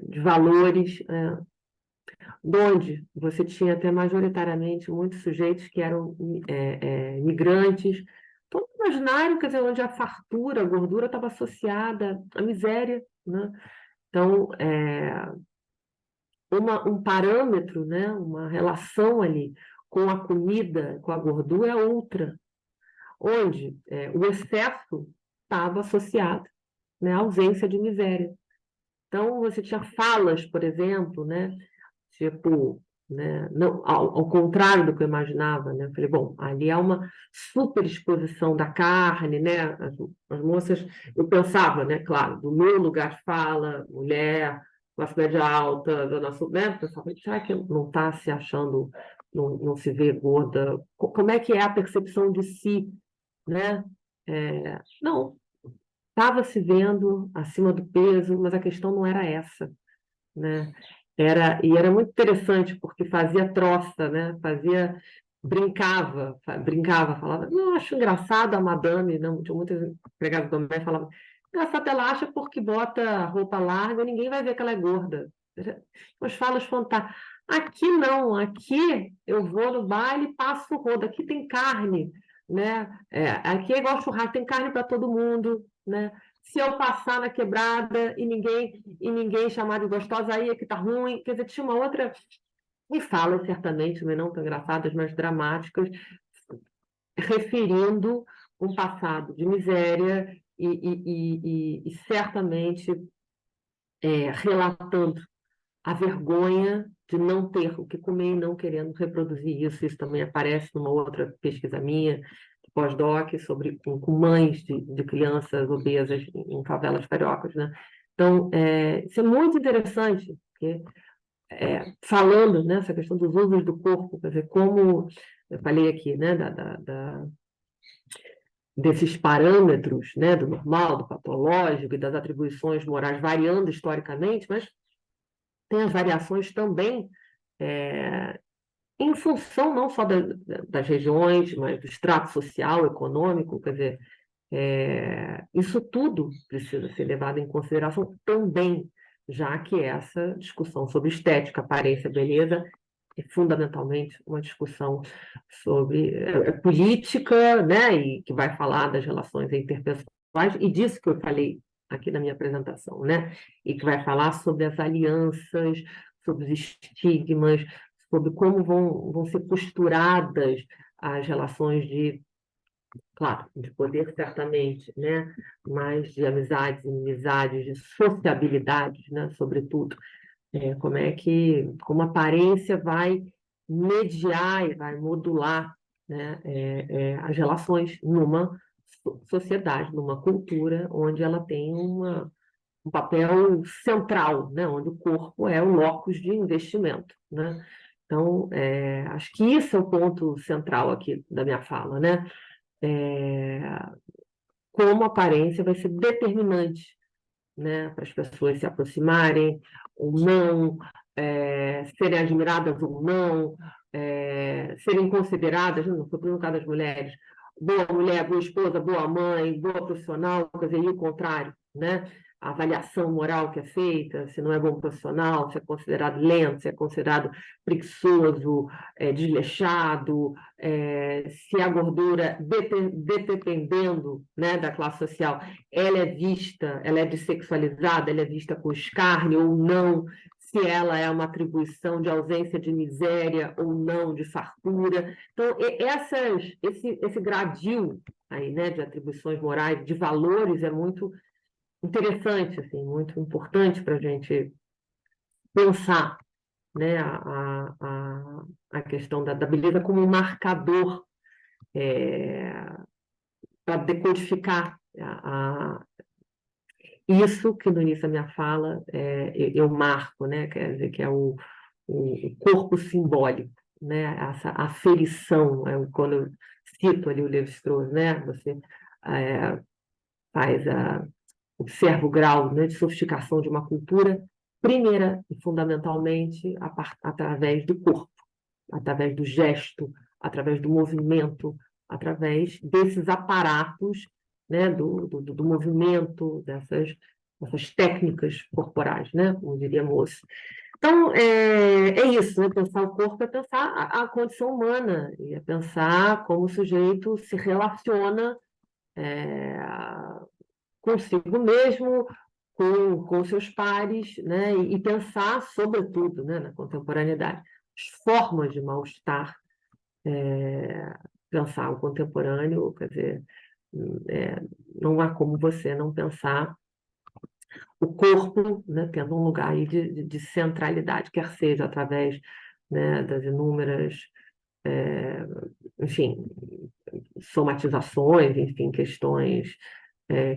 de valores, onde você tinha até majoritariamente muitos sujeitos que eram migrantes, todo imaginário, quer dizer, onde a fartura, a gordura estava associada à miséria, né? Então, um parâmetro, né, uma relação ali com a comida, com a gordura é outra, onde o excesso estava associado, né, à ausência de miséria. Então, você tinha falas, por exemplo, né, tipo, né, não, ao contrário do que eu imaginava, né, eu falei, bom, ali há uma superexposição da carne, né, as moças, eu pensava, né, claro, do meu lugar de fala, mulher, classe média alta, Zona Sul, né, o pessoal falei, será que não está se achando, não se vê gorda? Como é que é a percepção de si, né? Não, estava se vendo acima do peso, mas a questão não era essa, né? E era muito interessante, porque fazia troça, né? Brincava, falava, não, acho engraçado a madame, não, tinha muitas empregadas domésticas falavam, engraçado, ela acha porque bota roupa larga, ninguém vai ver que ela é gorda. Mas falas fantásticas. Aqui não, aqui eu vou no baile e passo o rodo, aqui tem carne, né? Aqui é igual churrasco, tem carne para todo mundo, né? Se eu passar na quebrada e ninguém chamar de gostosa, aí é que tá ruim. Quer dizer, tinha uma outra. E falas certamente, não tão engraçadas, mas dramáticas, referindo um passado de miséria, e certamente relatando a vergonha de não ter o que comer e não querendo reproduzir isso. Isso também aparece numa outra pesquisa minha, de pós-doc, sobre com mães de crianças obesas em favelas cariocas, né? Então, isso é muito interessante, porque falando nessa questão dos usos do corpo, quer dizer, como eu falei aqui, né, desses parâmetros, né, do normal, do patológico e das atribuições morais variando historicamente, mas tem as variações também em função não só das regiões, mas do extrato social, econômico, quer dizer, isso tudo precisa ser levado em consideração também, já que essa discussão sobre estética, aparência, beleza é fundamentalmente uma discussão sobre política, né, e que vai falar das relações interpessoais, e disso que eu falei aqui na minha apresentação, né, e que vai falar sobre as alianças, sobre os estigmas, sobre como vão ser costuradas as relações claro, de poder certamente, né, mas de amizades, inimizades, de sociabilidades, né, sobretudo. Como a aparência vai mediar e vai modular, né, as relações numa sociedade, numa cultura onde ela tem um papel central, né, onde o corpo é o locus de investimento, né? Então, acho que isso é o ponto central aqui da minha fala, né? Como a aparência vai ser determinante, né, para as pessoas se aproximarem ou não, serem admiradas ou não, serem consideradas, não estou no caso das mulheres, boa mulher, boa esposa, boa mãe, boa profissional, quer dizer, e o contrário, né? A avaliação moral que é feita, se não é bom profissional, se é considerado lento, se é considerado preguiçoso, desleixado, se a gordura, dependendo, né, da classe social, ela é vista, ela é dessexualizada, ela é vista com escárnio ou não, se ela é uma atribuição de ausência de miséria ou não, de fartura. Então, esse gradil aí, né, de atribuições morais, de valores, é muito interessante, assim, muito importante para a gente pensar, né, a questão da beleza como um marcador para decodificar isso que no início da minha fala eu marco, né, quer dizer, que é o corpo simbólico, né, essa aferição, quando eu cito ali o Lévi-Strauss, né, você faz observa o grau, né, de sofisticação de uma cultura, primeira e fundamentalmente através do corpo, através do gesto, através do movimento, através desses aparatos, né, do movimento, dessas técnicas corporais, né, como diria Moço. Então, é isso, né? Pensar o corpo é pensar a condição humana, e é pensar como o sujeito se relaciona consigo mesmo, com seus pares, né? E pensar, sobretudo, né, na contemporaneidade, as formas de mal-estar, pensar o contemporâneo, quer dizer, não há como você não pensar o corpo, né, tendo um lugar aí de centralidade, quer seja através, né, das inúmeras, enfim, somatizações, enfim, questões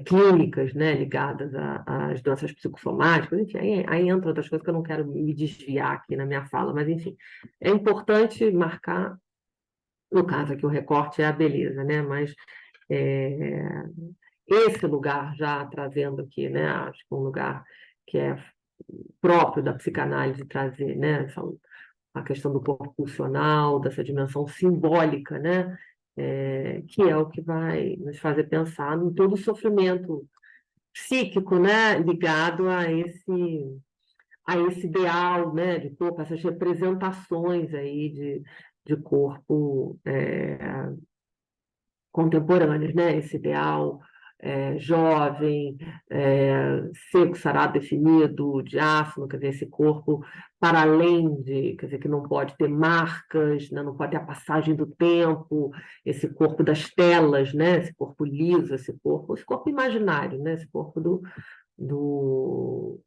clínicas, né, ligadas às doenças psicossomáticas, enfim, aí entra outras coisas que eu não quero me desviar aqui na minha fala, mas, enfim, é importante marcar, no caso aqui o recorte é a beleza, né, mas esse lugar já trazendo aqui, né, acho que um lugar que é próprio da psicanálise trazer, né, a questão do corpo pulsional, dessa dimensão simbólica, né, que é o que vai nos fazer pensar em todo o sofrimento psíquico, né, ligado a esse ideal, né, de corpo, essas representações aí de corpo contemporâneos, né, esse ideal jovem, seco, sarado, definido, diáfano, quer dizer, esse corpo para além de, quer dizer, que não pode ter marcas, né, não pode ter a passagem do tempo, esse corpo das telas, né, esse corpo liso, esse corpo imaginário, né, esse corpo do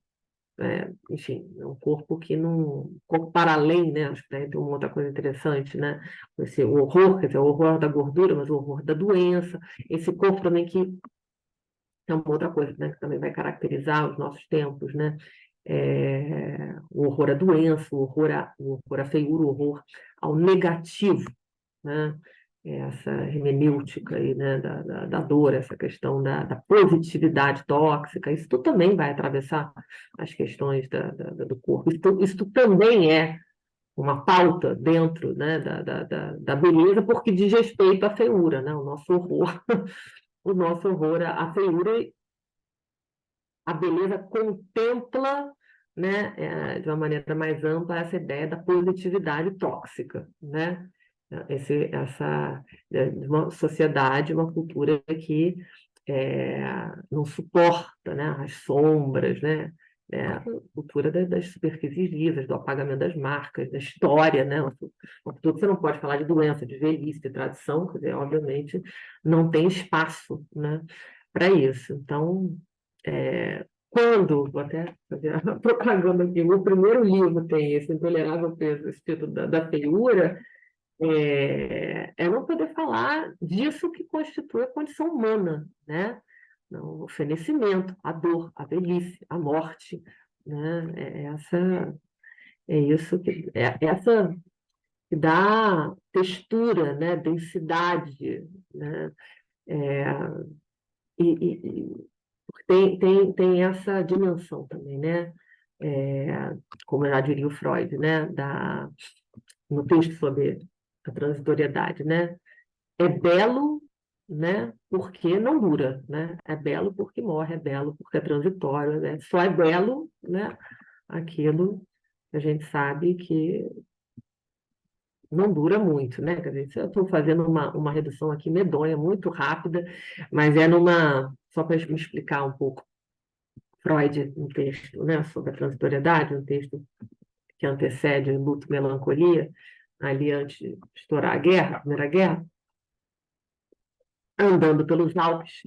enfim, é um corpo que não. Um corpo para além, né? Acho que daí tem uma outra coisa interessante, né? Esse horror, quer dizer, o horror da gordura, mas o horror da doença. Esse corpo também que é uma outra coisa, né? Que também vai caracterizar os nossos tempos, né? O horror à doença, o horror à feiura, o horror ao negativo, né? Essa hermenêutica aí, né, da dor, essa questão da positividade tóxica, isso tudo também vai atravessar as questões do corpo. Isso também é uma pauta dentro, né, da beleza, porque diz respeito à feiura, né, o nosso horror, o nosso horror à feiura, a beleza contempla, né, de uma maneira mais ampla essa ideia da positividade tóxica, né? De uma sociedade, uma cultura que não suporta, né, as sombras, né? A cultura das superfícies lisas, do apagamento das marcas, da história, né? Uma cultura que você não pode falar de doença, de velhice, de tradição, quer dizer, obviamente não tem espaço, né, para isso. Então, vou até fazer a propaganda aqui, o meu primeiro livro tem esse Intolerável Peso, esse título da feiura, não poder falar disso que constitui a condição humana, né? O fenecimento, a dor, a velhice, a morte, né? Essa que dá textura, né? Densidade, né? É, tem essa dimensão também, né? Como já diria o Freud, né? No texto sobre a transitoriedade, né? É belo, né? Porque não dura, né? É belo porque morre, é belo porque é transitório, né? Só é belo, né? Aquilo que a gente sabe que não dura muito, né? Quer dizer, eu estou fazendo uma redução aqui medonha, muito rápida, mas só para me explicar um pouco. Freud, um texto, né, sobre a transitoriedade, um texto que antecede o Luto e Melancolia, ali antes de estourar a Primeira Guerra, andando pelos Alpes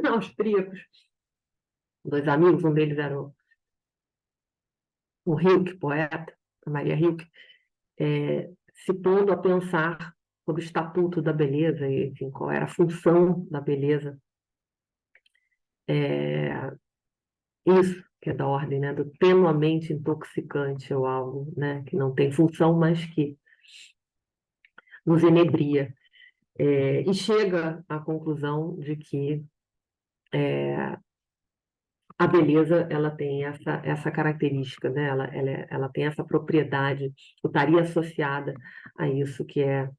austríacos, dois amigos, um deles era o Rilke, poeta, a Maria Rilke, se pondo a pensar sobre o estatuto da beleza, e, enfim, qual era a função da beleza. Isso que é da ordem, né, do tenuamente intoxicante ou algo, né, que não tem função, mas que nos inebria. E chega à conclusão de que a beleza ela tem essa característica, né? Ela tem essa propriedade, estaria associada a isso que é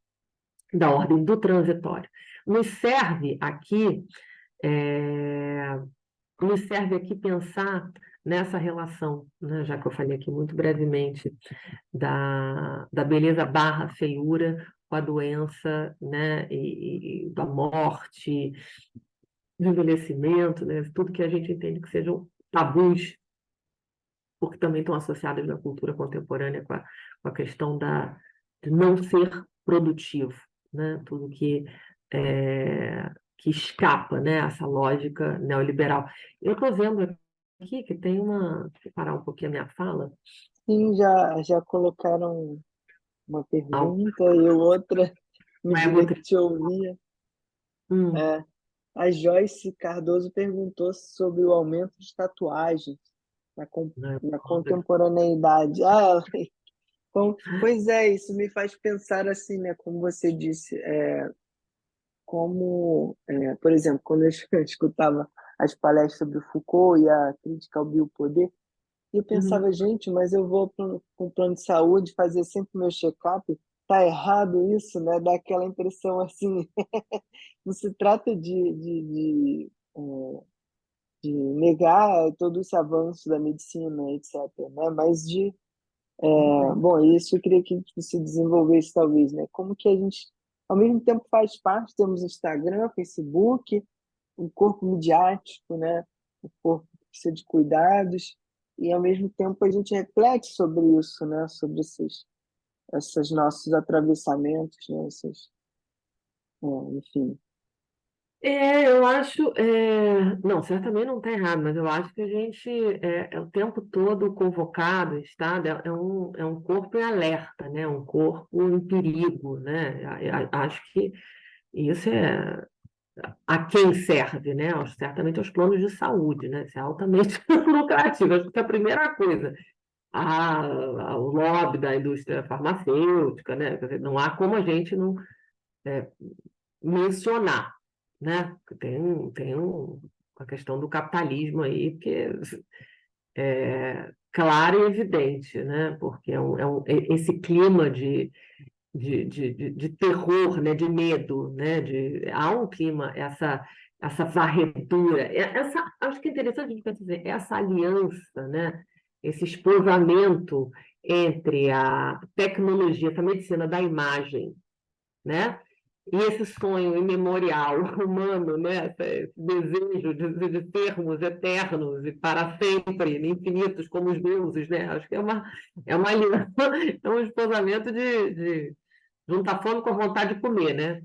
da ordem do transitório. Nos serve aqui, é, nos serve aqui pensar nessa relação, né? Já que eu falei aqui muito brevemente da beleza barra feiura com a doença, né? E da morte, do envelhecimento, né? Tudo que a gente entende que sejam tabus, porque também estão associadas na cultura contemporânea com a questão de não ser produtivo, né? Tudo que escapa, né? Essa lógica neoliberal. Eu estou vendo aqui que tem Deixa eu parar um pouquinho a minha fala. Sim, já colocaram uma pergunta e outra, medida que te ouvia. É, a Joyce Cardoso perguntou sobre o aumento de tatuagens na contemporaneidade. Então, pois é, isso me faz pensar assim, né? Como você disse, por exemplo, quando eu escutava as palestras sobre o Foucault e a crítica ao biopoder, eu pensava, gente, mas eu vou com um plano de saúde fazer sempre o meu check-up, tá errado isso, né? Dá aquela impressão assim, não se trata de negar todo esse avanço da medicina, etc., né? Mas bom, isso eu queria que você desenvolvesse talvez, né? Como que a gente, ao mesmo tempo, faz parte, temos Instagram, Facebook, um corpo midiático, né? Um corpo que precisa de cuidados, e ao mesmo tempo a gente reflete sobre isso, né? Sobre esses nossos atravessamentos, né? Enfim. Eu acho, não, certamente não está errado, mas eu acho que a gente é o tempo todo convocado, está, é um corpo em alerta, né? Um corpo em perigo, né? Acho que isso é a quem serve, né? Certamente aos planos de saúde, né? Isso é altamente lucrativo, acho que é a primeira coisa. O lobby da indústria farmacêutica, né? Quer dizer, não há como a gente não mencionar, né? A questão do capitalismo aí, que é claro e evidente, né? Porque esse clima de terror, né? De medo, né? Há um clima, essa varredura, acho que é interessante a gente dizer, essa aliança, né? Esse esposamento entre a tecnologia, essa medicina da imagem, né? E esse sonho imemorial humano, né? Esse desejo de sermos eternos e para sempre, infinitos como os deuses, né? Acho que é uma aliança, é um esposamento de juntar fome com a vontade de comer, né?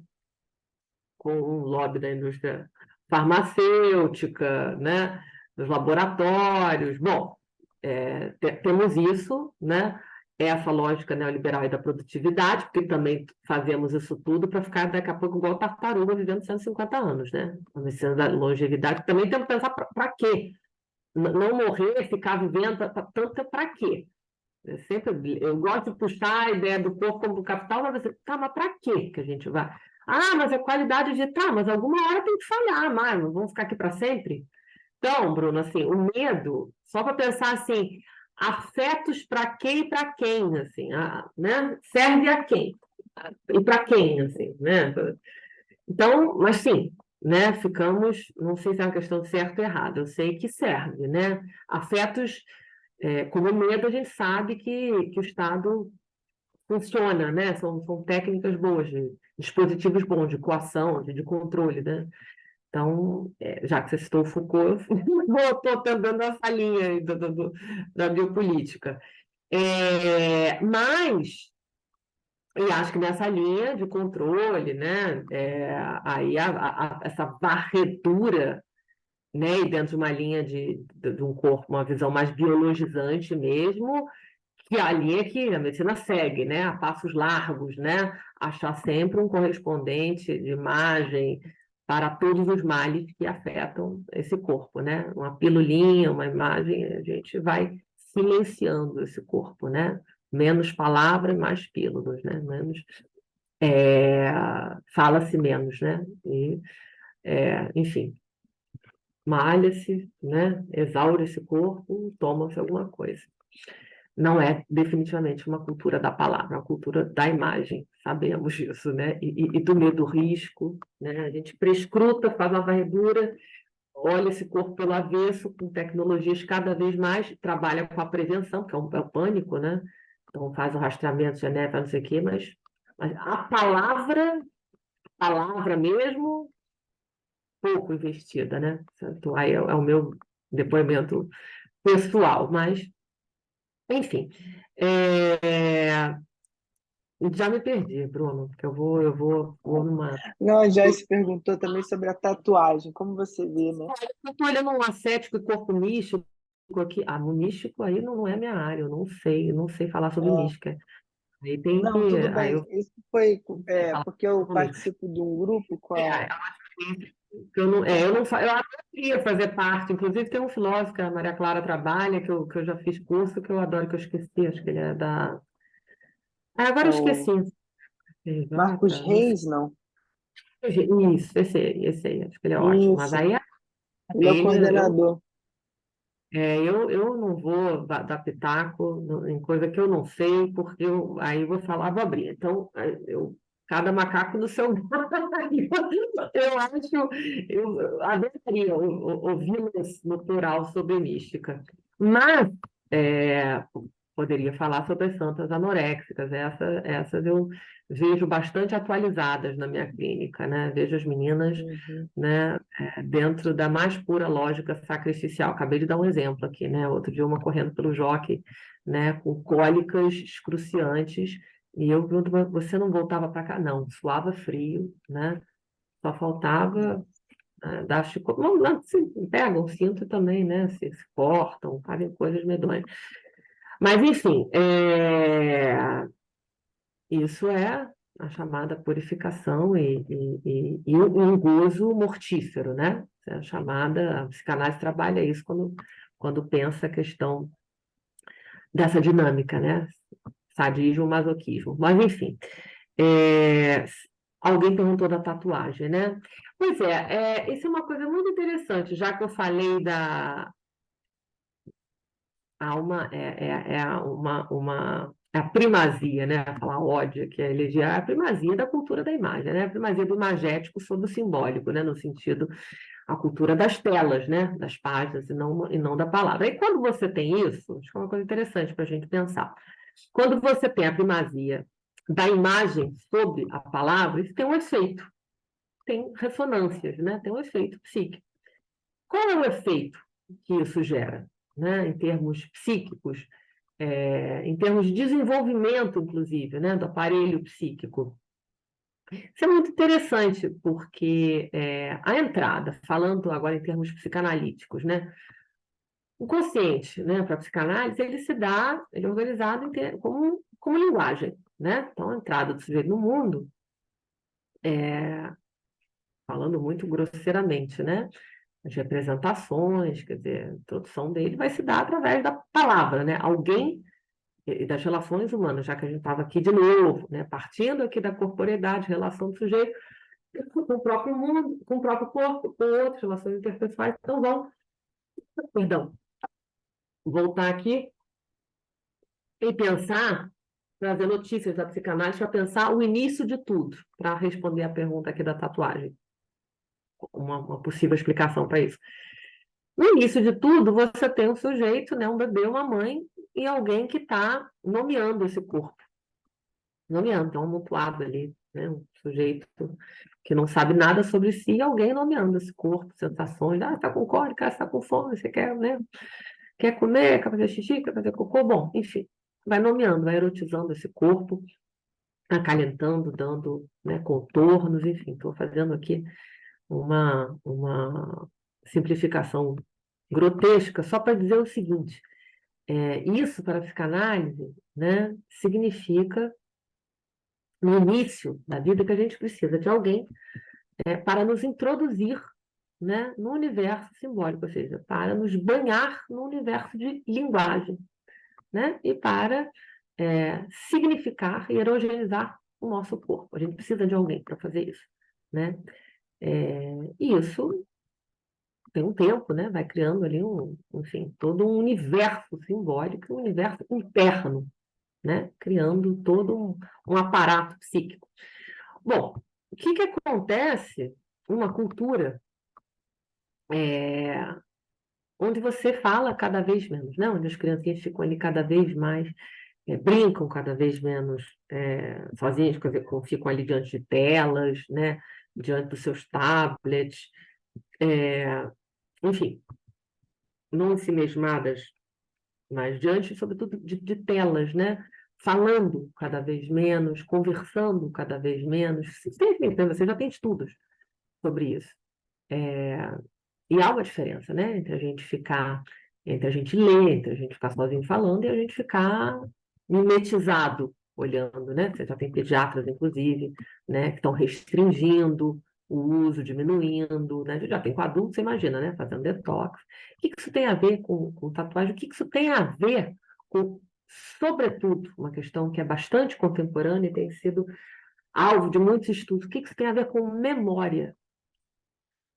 Com o lobby da indústria farmacêutica, né? Dos laboratórios. Bom, temos isso, né? Essa lógica neoliberal e da produtividade, porque também fazemos isso tudo para ficar daqui a pouco igual tartaruga vivendo 150 anos, né? A medicina da longevidade também temos que pensar para quê? Não morrer, ficar vivendo, tanto para quê? Eu gosto de puxar a ideia do corpo como do capital, mas você, tá, mas para quê que a gente vai? Ah, mas é qualidade de. Tá, mas alguma hora tem que falhar, mas não vamos ficar aqui para sempre? Então, Bruno, assim, o medo, só para pensar assim, afetos para quem e para quem, assim, né? Serve a quem? E para quem, assim, né? Então, mas sim, né? Ficamos, não sei se é uma questão de certo ou errado, eu sei que serve, né? Afetos, como medo, a gente sabe que o Estado funciona, né? São técnicas boas, dispositivos bons de coação, de controle, né? Então, já que você citou o Foucault, eu estou dando essa linha aí da biopolítica. Mas, e acho que nessa linha de controle, né, aí essa varredura, né, e dentro de uma linha de um corpo, uma visão mais biologizante mesmo, que a linha que a medicina segue, né, a passos largos, né, achar sempre um correspondente de imagem para todos os males que afetam esse corpo, né? Uma pilulinha, uma imagem, a gente vai silenciando esse corpo, né? Menos palavras, mais pílulas, né? Fala-se menos, né? Enfim, malha-se, né? Exaure esse corpo, toma-se alguma coisa. Não é definitivamente uma cultura da palavra, é uma cultura da imagem, sabemos disso, né? E do medo do risco, né? A gente prescruta, faz uma varredura, olha esse corpo pelo avesso, com tecnologias cada vez mais, trabalha com a prevenção, que é o pânico, né? Então faz o rastreamento genético, não sei o quê, mas a palavra mesmo, pouco investida, né? Então, aí é o meu depoimento pessoal, mas enfim, já me perdi, Bruno, porque vou numa. Não, a Joyce perguntou também sobre a tatuagem, como você vê, né? Eu estou olhando um ascético e corpo místico aqui. No místico aí não é minha área, eu não sei falar sobre É, mística. Aí tem que. não, tudo Aí bem. eu Isso foi sei falar porque eu sobre mística. participo de um grupo com a. Eu não eu adoraria fazer parte, inclusive tem um filósofo que a Maria Clara trabalha, que eu já fiz curso, que eu adoro, que eu esqueci, acho que ele é da. Agora É eu esqueci. o Marcos Não sei. Reis, não. Isso, esse aí, acho que ele é ótimo. Mas Isso, aí ele é o ele, coordenador. eu não vou dar pitaco em coisa que eu não sei, porque aí eu vou falar abobrinha. Então, cada macaco no seu galho. Eu acho, eu adoraria ouvir no plural sobre mística. Mas, é, poderia falar sobre as santas anoréxicas. Essas eu vejo bastante atualizadas na minha clínica, né? Vejo as meninas, Uhum. né, dentro da mais pura lógica sacrificial. Acabei de dar um exemplo aqui, né? Outro dia uma correndo pelo jockey, né, com cólicas excruciantes, e eu pergunto, "Mas você não voltava para cá?" Não, suava frio, né? Só faltava dar chicote. Não, não, se pegam, cinto também, né? Se cortam, fazem coisas medonhas. Mas, enfim, isso é a chamada purificação e um gozo mortífero, né? É a psicanálise trabalha isso quando pensa a questão dessa dinâmica, né? Sadismo, masoquismo. Mas, enfim, é, alguém perguntou da tatuagem, né? Pois isso é uma coisa muito interessante, já que eu falei há a primazia, né? Falar ódio, que é eleger a primazia da cultura da imagem, né? A primazia do imagético sobre o simbólico, né? No sentido, a cultura das telas, né? Das páginas e não da palavra. E quando você tem isso, acho que é uma coisa interessante para a gente pensar. Quando você tem a primazia da imagem sobre a palavra, isso tem um efeito, tem ressonâncias, né? Tem um efeito psíquico. Qual é o efeito que isso gera, né? Em termos psíquicos, em termos de desenvolvimento, inclusive, né? Do aparelho psíquico? Isso é muito interessante, porque a entrada, falando agora em termos psicanalíticos, né? O consciente, né, para a psicanálise, ele é organizado como linguagem, né? Então, a entrada do sujeito no mundo, falando muito grosseiramente, né? As representações, quer dizer, a introdução dele vai se dar através da palavra, né? Alguém, e das relações humanas, já que a gente estava aqui de novo, né? Partindo aqui da corporeidade, relação do sujeito com o próprio mundo, com o próprio corpo, com outras relações interpessoais. Então, perdão, voltar aqui e pensar, trazer notícias da psicanálise para pensar o início de tudo, para responder a pergunta aqui da tatuagem. Uma possível explicação para isso. No início de tudo, você tem um sujeito, né, um bebê, uma mãe e alguém que está nomeando esse corpo. Nomeando, tem um amontoado ali, né, um sujeito que não sabe nada sobre si, e alguém nomeando esse corpo, sensações. Ah, está com cólica, está com fome, você quer, né? Quer comer, quer fazer xixi, quer fazer cocô? Bom, enfim, vai nomeando, vai erotizando esse corpo, acalentando, dando, né, contornos, enfim, estou fazendo aqui uma simplificação grotesca só para dizer o seguinte: isso para a psicanálise, né, significa, no início da vida, que a gente precisa de alguém para nos introduzir, né, no universo simbólico, ou seja, para nos banhar no universo de linguagem, né, e para significar e erogenizar o nosso corpo. A gente precisa de alguém para fazer isso, né? E isso tem um tempo, né? Vai criando ali enfim, todo um universo simbólico, um universo interno, né? Criando todo um aparato psíquico. Bom, o que acontece numa cultura onde você fala cada vez menos, né? Onde as criancinhas ficam ali cada vez mais, brincam cada vez menos sozinhas, quer dizer, ficam ali diante de telas, né? Diante dos seus tablets, enfim, não ensimesmadas, mas diante, sobretudo, de telas, né? Falando cada vez menos, conversando cada vez menos. Você já tem estudos sobre isso. E há uma diferença, né? Entre a gente ler, entre a gente ficar sozinho falando e a gente ficar mimetizado olhando, né? Você já tem pediatras, inclusive, né, que estão restringindo o uso, diminuindo, né? A gente já tem com adultos, você imagina, né? Fazendo detox. O que isso tem a ver com tatuagem? O que isso tem a ver com, sobretudo, uma questão que é bastante contemporânea e tem sido alvo de muitos estudos? O que isso tem a ver com memória,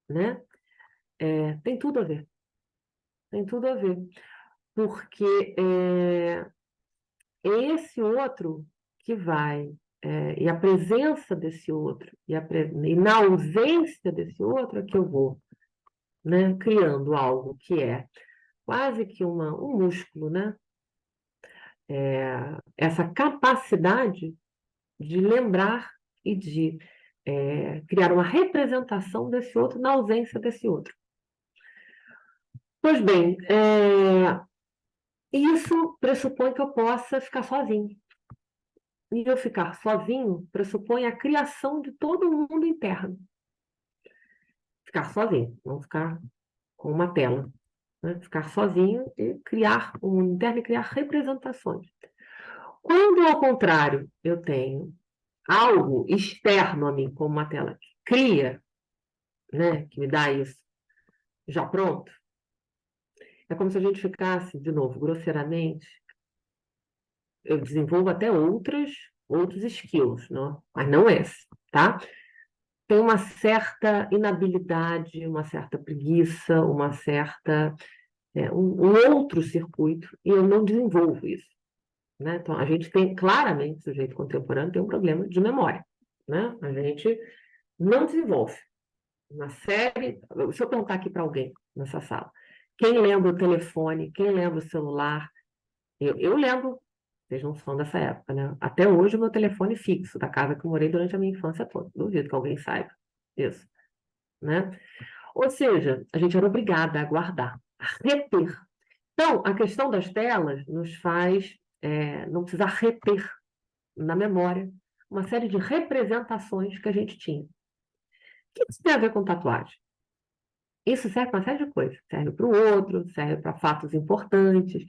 né? Tem tudo a ver. Tem tudo a ver. Porque é esse outro que vai, e a presença desse outro, e na ausência desse outro é que eu vou, né, criando algo que é quase que um músculo, né? essa capacidade de lembrar e de criar uma representação desse outro na ausência desse outro. Pois bem, isso pressupõe que eu possa ficar sozinho. E eu ficar sozinho pressupõe a criação de todo o mundo interno. Ficar sozinho, não ficar com uma tela. Né? Ficar sozinho e criar um mundo interno e criar representações. Quando, ao contrário, eu tenho algo externo a mim, como uma tela que cria, né, que me dá isso já pronto, é como se a gente ficasse, de novo, grosseiramente, eu desenvolvo até outros skills, não? Mas não esse, tá? Tem uma certa inabilidade, uma certa preguiça, um outro circuito, e eu não desenvolvo isso. Né? Então, a gente tem, claramente, o sujeito contemporâneo tem um problema de memória. Né? A gente não desenvolve. Uma série. Se eu perguntar aqui para alguém nessa sala, quem lembra o telefone, quem lembra o celular? Eu lembro, vocês não são dessa época, né? Até hoje o meu telefone fixo da casa que eu morei durante a minha infância toda. Duvido que alguém saiba isso. Né? Ou seja, a gente era obrigada a guardar, a reter. Então, a questão das telas nos faz não precisar reter na memória uma série de representações que a gente tinha. O que isso tem a ver com tatuagem? Isso serve para uma série de coisas. Serve para o outro, serve para fatos importantes,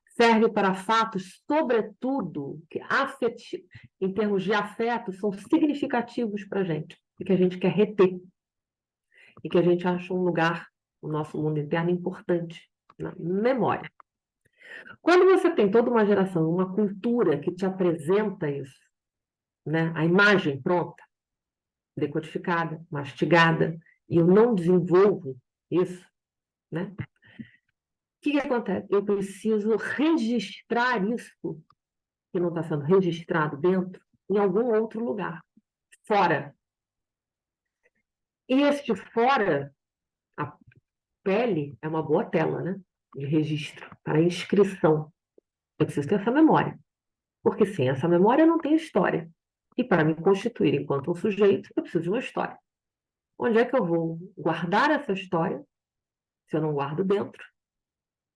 serve para fatos, sobretudo, que em termos de afeto, são significativos para a gente e que a gente quer reter. E que a gente acha um lugar, no nosso mundo interno, importante, na memória. Quando você tem toda uma geração, uma cultura que te apresenta isso, né? A imagem pronta, decodificada, mastigada, e eu não desenvolvo isso, né? O que acontece? Eu preciso registrar isso, que não está sendo registrado dentro, em algum outro lugar, fora. E esse de fora, a pele é uma boa tela, né? De registro, para inscrição. Eu preciso ter essa memória. Porque sem essa memória eu não tenho história. E para me constituir enquanto um sujeito, eu preciso de uma história. Onde é que eu vou guardar essa história, se eu não guardo dentro?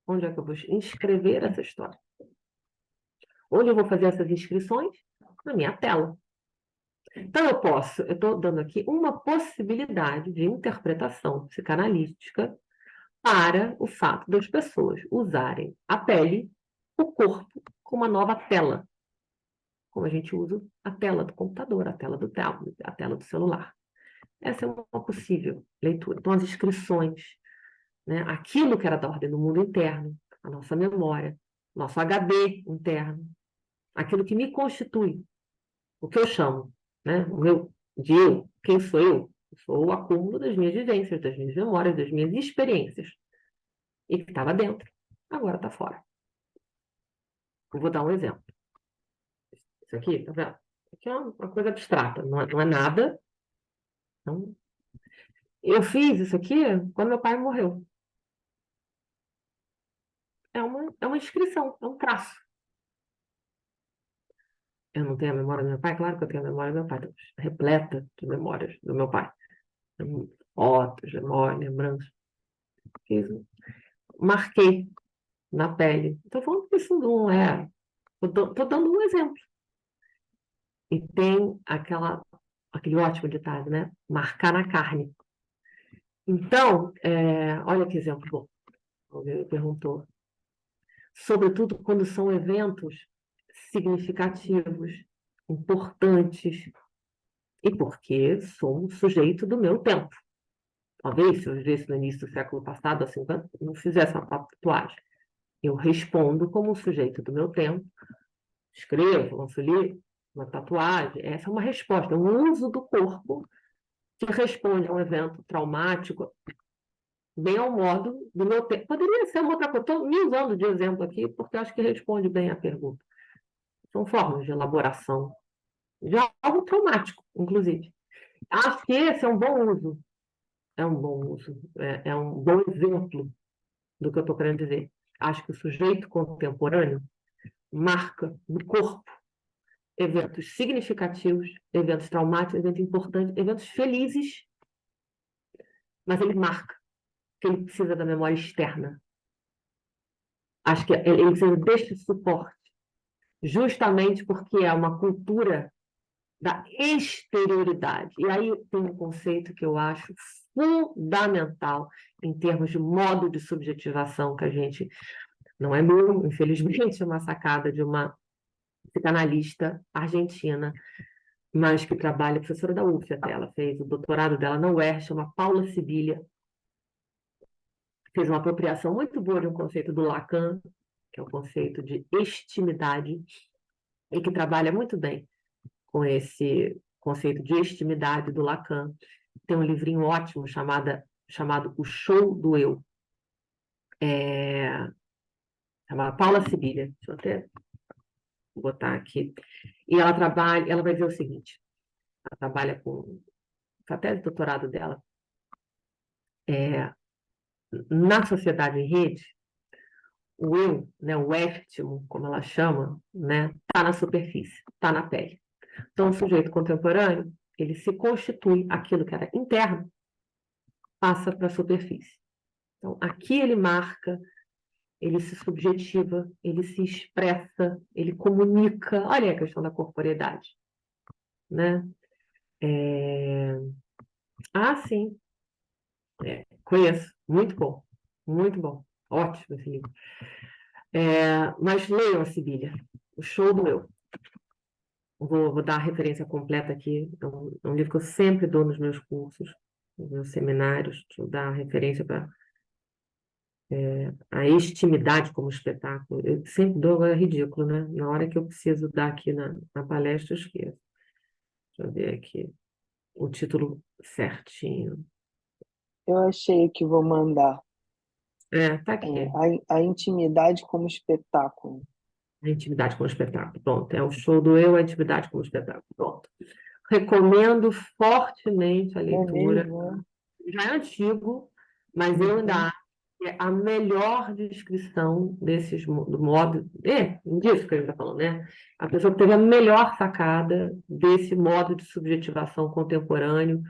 Onde é que eu vou inscrever essa história? Onde eu vou fazer essas inscrições? Na minha tela. Então eu estou dando aqui uma possibilidade de interpretação psicanalítica para o fato das pessoas usarem a pele, o corpo, como uma nova tela. Como a gente usa a tela do computador, a tela do tablet, a tela do celular. Essa é uma possível leitura. Então, as inscrições, né? Aquilo que era da ordem do mundo interno, a nossa memória, nosso HD interno, aquilo que me constitui, o que eu chamo, né? Quem sou eu? Eu sou o acúmulo das minhas vivências, das minhas memórias, das minhas experiências. E que estava dentro, agora está fora. Eu vou dar um exemplo. Isso aqui, tá vendo? Isso aqui é uma coisa abstrata, não é nada. Então, eu fiz isso aqui quando meu pai morreu. É uma inscrição, é um traço. Eu não tenho a memória do meu pai? Claro que eu tenho a memória do meu pai. Estou repleta de memórias do meu pai. Fotos, memória, lembranças. Marquei na pele. Estou falando que isso não é... Estou dando um exemplo. E tem aquele ótimo ditado, né? Marcar na carne. Então, olha que exemplo bom. Alguém perguntou. Sobretudo quando são eventos significativos, importantes, e porque sou um sujeito do meu tempo. Talvez, se eu vivesse no início do século passado, há 50, não fizesse uma tatuagem. Eu respondo como um sujeito do meu tempo, escrevo, lanço livro, uma tatuagem. Essa é uma resposta, é um uso do corpo que responde a um evento traumático, bem ao modo do meu tempo. Poderia ser uma outra coisa. Estou me usando de exemplo aqui, porque acho que responde bem a pergunta. São formas de elaboração de algo traumático, inclusive. Acho que esse é um bom uso. É um bom uso. É um bom exemplo do que eu estou querendo dizer. Acho que o sujeito contemporâneo marca no corpo eventos significativos, eventos traumáticos, eventos importantes, eventos felizes, mas ele marca, que ele precisa da memória externa. Acho que ele precisa deste suporte, justamente porque é uma cultura da exterioridade. E aí tem um conceito que eu acho fundamental em termos de modo de subjetivação, que a gente, não é meu, infelizmente, é uma sacada de uma psicanalista argentina, mas que trabalha, professora da UF até, ela fez o doutorado dela na UERJ, chama Paula Sibilia, fez uma apropriação muito boa de um conceito do Lacan, que é o conceito de extimidade, e que trabalha muito bem com esse conceito de extimidade do Lacan. Tem um livrinho ótimo chamado O Show do Eu, chamada Paula Sibilia, deixa eu até botar aqui. E ela vai dizer o seguinte, ela trabalha com a tese de doutorado dela, na sociedade em rede, o eu, né, o éftimo, como ela chama, né, está na superfície, está na pele. Então, o sujeito contemporâneo, ele se constitui, aquilo que era interno, passa para a superfície. Então, aqui ele marca, ele se subjetiva, ele se expressa, ele comunica. Olha a questão da corporeidade, né? Ah, sim, conheço, muito bom, ótimo esse livro. Mas leiam a Sibília, O Show do Eu. Vou dar a referência completa aqui. É um livro que eu sempre dou nos meus cursos, nos meus seminários. Deixa eu dar a referência para a extimidade como espetáculo. Eu sempre dou, agora é ridículo, né? Na hora que eu preciso dar aqui na palestra, eu esqueço. Deixa eu ver aqui o título certinho. Eu achei que vou mandar. Tá aqui. A intimidade como espetáculo. A intimidade como espetáculo. Pronto. É o show do eu, a intimidade como espetáculo. Pronto. Recomendo fortemente a É leitura. mesmo, Já é antigo, mas eu ainda acho que é a melhor descrição do modo. Disso que a gente está falando, né? A pessoa que teve a melhor sacada desse modo de subjetivação contemporâneo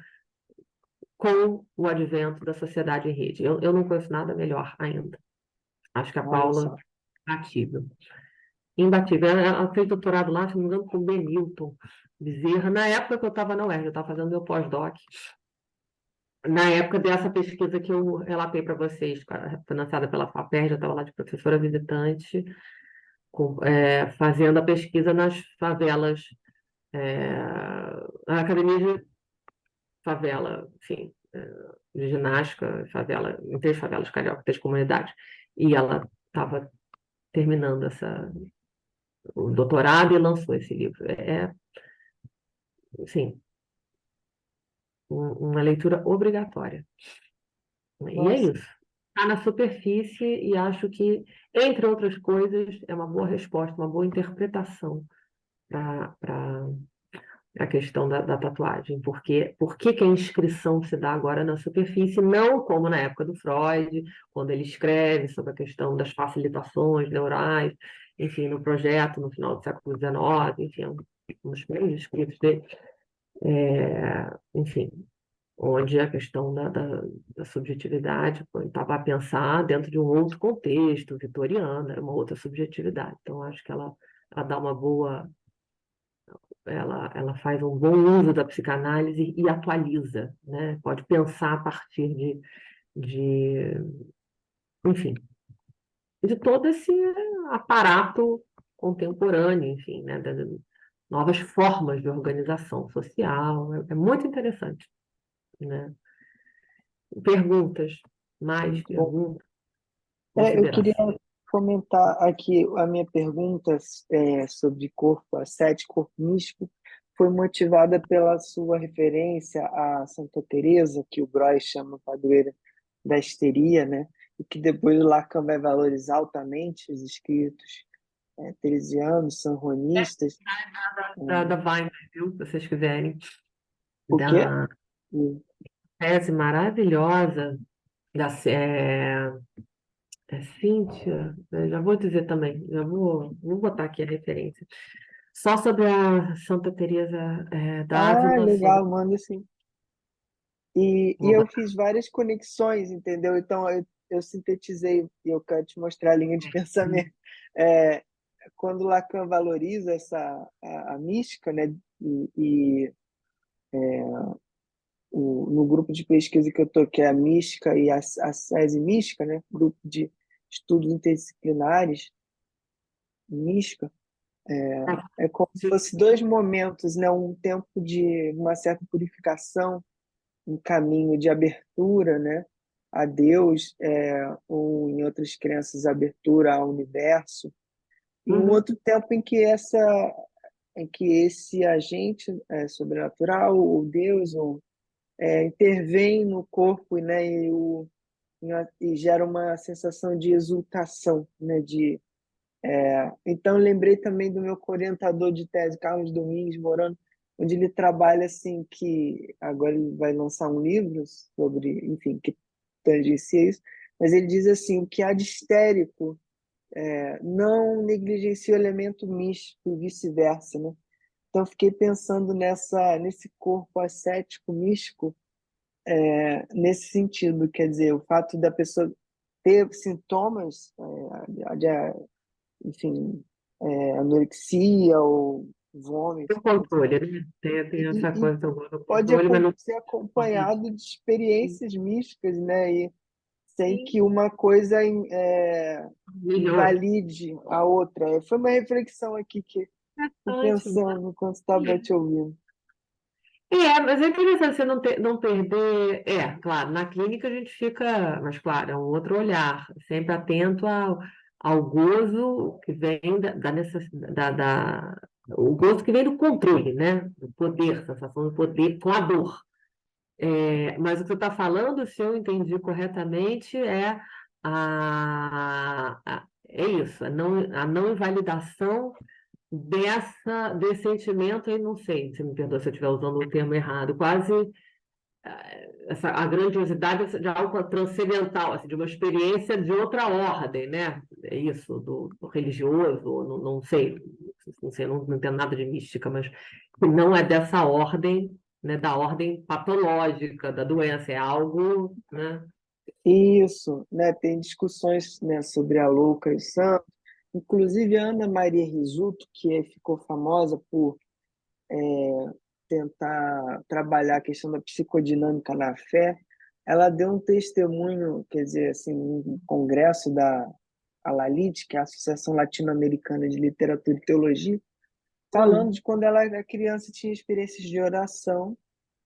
com o advento da sociedade em rede. Eu não conheço nada melhor ainda. Acho que a Olha Paula só. é imbatível. Imbatível. Ela fez doutorado lá, se não me engano, com o Benilton Bezerra. Na época que eu estava na UERJ, eu estava fazendo meu pós-doc. Na época dessa pesquisa que eu relatei para vocês, financiada pela FAPERJ, eu estava lá de professora visitante, fazendo a pesquisa nas favelas, na academia de favela, enfim, de ginástica, favela, em 3 favelas carioca, 3 comunidades. E ela estava terminando o doutorado e lançou esse livro. Assim, uma leitura obrigatória. E é Nossa, isso. Está na superfície e acho que, entre outras coisas, é uma boa resposta, uma boa interpretação para a questão da tatuagem. Por que que a inscrição se dá agora na superfície, não como na época do Freud, quando ele escreve sobre a questão das facilitações neurais, enfim, no projeto, no final do século XIX, enfim, um dos primeiros escritos dele. Enfim, onde a questão da subjetividade estava a pensar dentro de um outro contexto vitoriano, era uma outra subjetividade. Então, acho que ela dá uma boa. Ela faz um bom uso da psicanálise e atualiza, né? Pode pensar a partir de enfim, de todo esse aparato contemporâneo, enfim, né? Das novas formas de organização social. É muito interessante, né? Perguntas, mais muito bom. perguntas, Eu queria considerações. comentar aqui a minha pergunta sobre corpo ascético, corpo místico, foi motivada pela sua referência a Santa Teresa, que o Groys chama padroeira da histeria, né? E que depois o Lacan vai valorizar altamente os escritos teresianos, sanronistas. Da Weiner, viu? Se vocês quiserem, O quê? da tese maravilhosa da, Cíntia, eu já vou dizer também, vou botar aqui a referência. Só sobre a Santa Teresa Ah, d'Ávila, sobre. legal, manda sim. E Vou eu botar. fiz várias conexões, entendeu? Então eu sintetizei, e eu quero te mostrar a linha de pensamento. É, quando Lacan valoriza a mística, né? E no grupo de pesquisa que eu estou, que é a mística e a SESI mística, né? Grupo de estudos interdisciplinares, mística, é como se fosse dois momentos, né? Um tempo de uma certa purificação, um caminho de abertura, né, a Deus, ou em outras crenças, abertura ao universo, e um Uhum. outro tempo em que esse agente sobrenatural, ou Deus, intervém no corpo, né, e gera uma sensação de exultação, né, então, lembrei também do meu orientador de tese, Carlos Domingues Morano, onde ele trabalha assim que agora ele vai lançar um livro sobre, enfim, que tangencia isso, mas ele diz assim, o que há de histérico não negligencia o elemento místico e vice-versa, né? Então, eu fiquei pensando nesse corpo ascético místico, nesse sentido, quer dizer, o fato da pessoa ter sintomas de, enfim, anorexia ou vômito, O controle, né? Tem essa e coisa do pode controle, mas não. ser acompanhado de experiências místicas, né? E sem Sim, que uma coisa milhões. invalide a outra. Foi uma reflexão aqui que fui Bastante. pensando enquanto estava te ouvindo. Mas é interessante você não perder. Claro, na clínica a gente fica, mas claro, é um outro olhar, sempre atento ao gozo que vem o gozo que vem do controle, né? Do poder, sensação do poder com a dor. Mas o que você está falando, se eu entendi corretamente, é isso, a não invalidação desse sentimento, e não sei, se me perdoa se eu estiver usando o termo errado, quase a grandiosidade de algo transcendental, assim, de uma experiência de outra ordem, né? É isso, do religioso, não sei, não entendo nada de mística, mas que não é dessa ordem, né? Da ordem patológica da doença, é algo, né? Isso, né? Tem discussões, né, sobre a louca e santo. Inclusive, a Ana Maria Rizzuto, que ficou famosa por tentar trabalhar a questão da psicodinâmica na fé, ela deu um testemunho, quer dizer, assim, um congresso da ALALIT, que é a Associação Latino-Americana de Literatura e Teologia, falando Hum, de quando ela era criança tinha experiências de oração.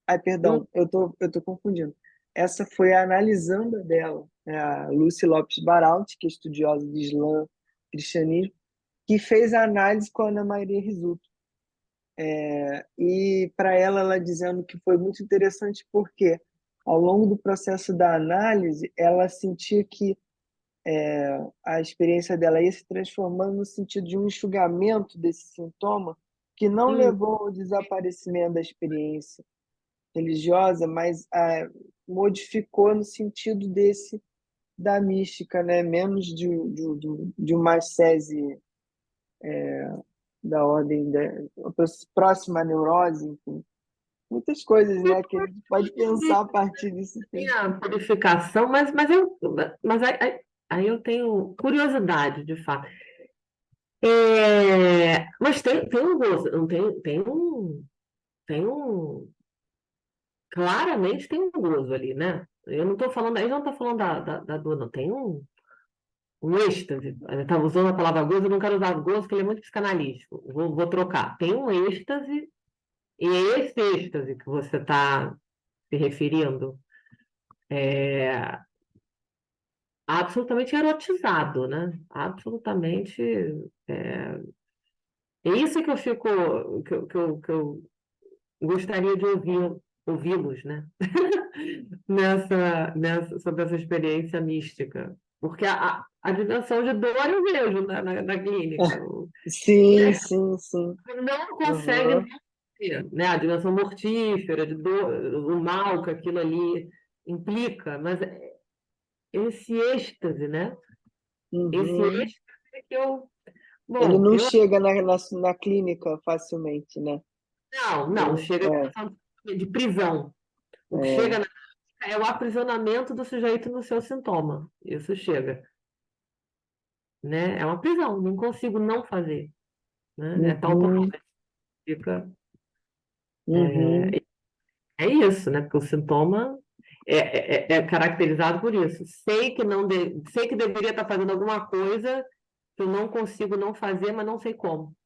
Ai, hum, perdão, eu tô confundindo. Essa foi a analisanda dela, né, a Lucy Lopes Baralt, que é estudiosa de Islã, cristianismo, que fez a análise com a Ana Maria Rizzuto. E para ela dizendo que foi muito interessante porque, ao longo do processo da análise, ela sentia que a experiência dela ia se transformando no sentido de um enxugamento desse sintoma, que não hum. levou ao desaparecimento da experiência religiosa, mas modificou no sentido da mística, né? Menos de uma ascese da ordem próxima à neurose, enfim. Muitas coisas, né, que a gente pode pensar a partir disso Tem tudo. a purificação, mas aí eu tenho curiosidade, de fato. Mas tem um gosto, não tem um, claramente tem um gozo ali, né? Eu não estou falando, aí não estou falando da dor, não, tem um êxtase. Eu estava usando a palavra gozo, eu não quero usar gozo, porque ele é muito psicanalítico. Vou trocar. Tem um êxtase, e é esse êxtase que você está se referindo. É absolutamente erotizado, né? Absolutamente. É, é isso que eu fico, que eu gostaria de ouvi-los, né? Sobre essa experiência mística. Porque a dimensão de dor eu vejo na clínica. Sim, sim, sim. Não consegue Uhum. não ter, né? A dimensão mortífera, de dor, o mal que aquilo ali implica, mas esse êxtase, né? Esse Uhum. êxtase é que eu... Ele Bom, não eu... chega na clínica facilmente, né? Não, chega de É, de prisão. O que chega é. na é o aprisionamento do sujeito no seu sintoma. Isso chega, né? É uma prisão, não consigo não fazer, né? É tal Uhum, totalmente. Fica, uhum. é isso, né? Porque o sintoma é caracterizado por isso. Sei que sei que deveria estar fazendo alguma coisa que eu não consigo não fazer, mas não sei como,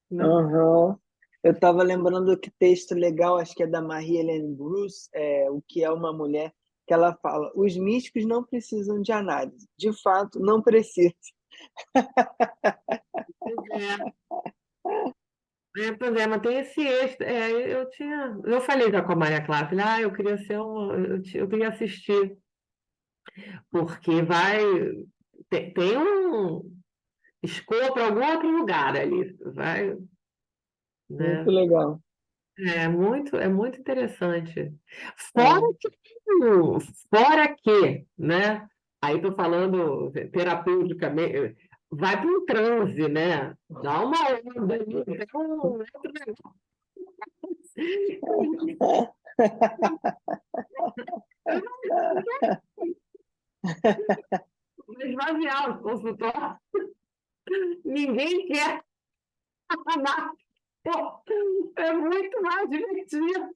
né? Aham. Eu estava lembrando que texto legal, acho que é da Marie-Hélène Bruce, O que é uma mulher, que ela fala: os místicos não precisam de análise. De fato, não precisam. Pois é, mas tem esse extra. Eu falei já com a Maria Clara, falei, eu queria eu queria assistir, porque tem um escoa para algum outro lugar ali, vai, Muito né? legal. É muito interessante. Fora É. que, fora que, né? Aí estou falando terapeuticamente, vai para um transe, né? Dá uma onda ali, tem um outro negócio. Esvaziar os consultórios. Ninguém quer amar. Pô, é muito mais divertido.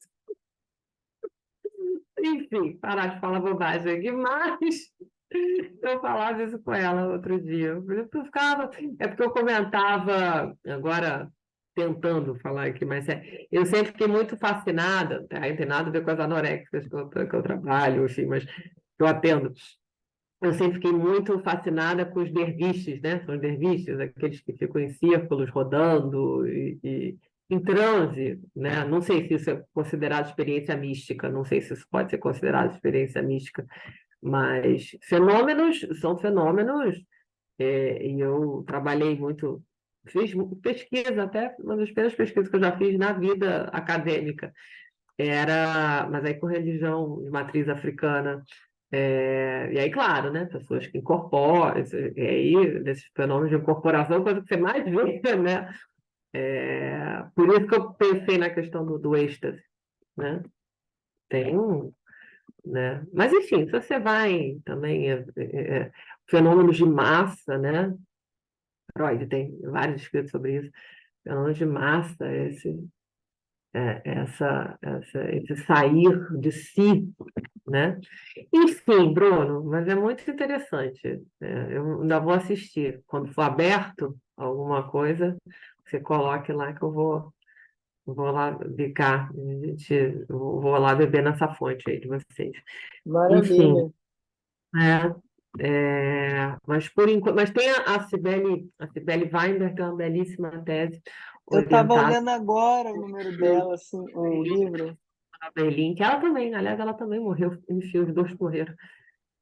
Enfim, parar de falar bobagem aqui, mas eu falava isso com ela outro dia. Eu ficava, é porque eu comentava, agora tentando falar aqui, mas eu sempre fiquei muito fascinada, aí não tem nada a ver com as anoréxicas que eu trabalho, enfim, mas que eu atendo. Eu sempre fiquei muito fascinada com os derviches, né? São os derviches, aqueles que ficam em círculos rodando e em transe, né? Não sei se isso é considerado experiência mística, não sei se isso pode ser considerado experiência mística, mas fenômenos são fenômenos, e eu trabalhei muito, fiz pesquisa até, uma das primeiras pesquisas que eu já fiz na vida acadêmica mas aí com religião de matriz africana. E aí, claro, né? Pessoas que incorporam, e aí, desses fenômenos de incorporação, coisa que você mais vê, né? Por isso que eu pensei na questão do êxtase, né? Tem um, né? Mas, enfim, se você vai também, fenômenos de massa, né? Freud tem vários escritos sobre isso, fenômenos de massa, esse sair de si, né? Enfim, Bruno, mas é muito interessante. Eu ainda vou assistir. Quando for aberto alguma coisa, você coloque lá que vou lá bicar, vou lá beber nessa fonte aí de vocês. Enfim, Maravilha. mas por enquanto, mas tem a Cibele Weinberg, que é uma belíssima tese Eu estava orientada olhando agora o número dela, assim, o livro. a Berlim, que ela também, aliás, ela também morreu, enfim, os dois morreram.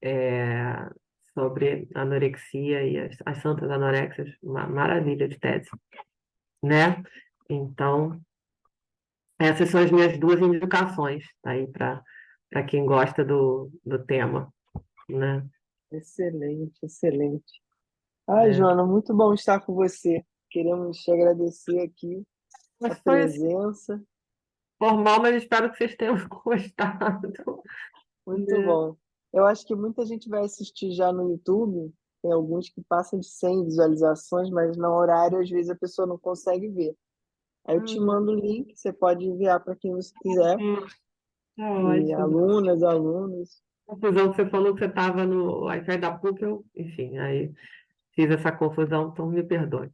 é, Sobre anorexia e as santas anorexias, uma maravilha de tese, né? Então, essas são as minhas duas indicações tá aí para quem gosta do tema, né? Excelente, excelente. Ai, É. Joana, muito bom estar com você. Queremos te agradecer aqui a Mas foi assim, presença. formal, mas espero que vocês tenham gostado, Muito né? bom. Eu acho que muita gente vai assistir já no YouTube. Tem alguns que passam de 100 visualizações, mas no horário, às vezes, a pessoa não consegue ver. Aí eu te Uhum. mando o link, você pode enviar para quem você quiser. Tá E ótimo. alunas, alunos. Confusão que você falou que você estava no Wi-Fi da PUC, enfim, aí fiz essa confusão, então me perdoe.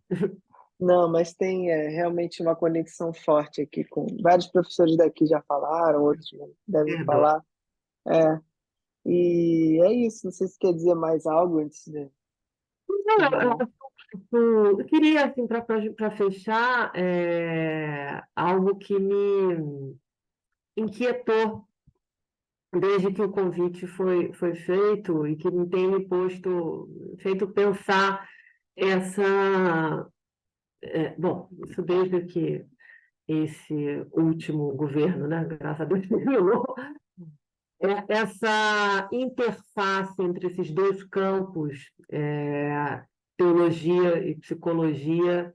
Não, mas tem realmente uma conexão forte aqui com vários professores daqui já falaram, outros devem Perdoe. falar. É, e é isso. Não sei se quer dizer mais algo antes de Não, terminar. eu queria, assim, para fechar, algo que me inquietou desde que o convite foi feito e que me tem feito pensar essa. Bom, isso desde que esse último governo, né, graças a Deus, terminou, essa interface entre esses dois campos, teologia e psicologia,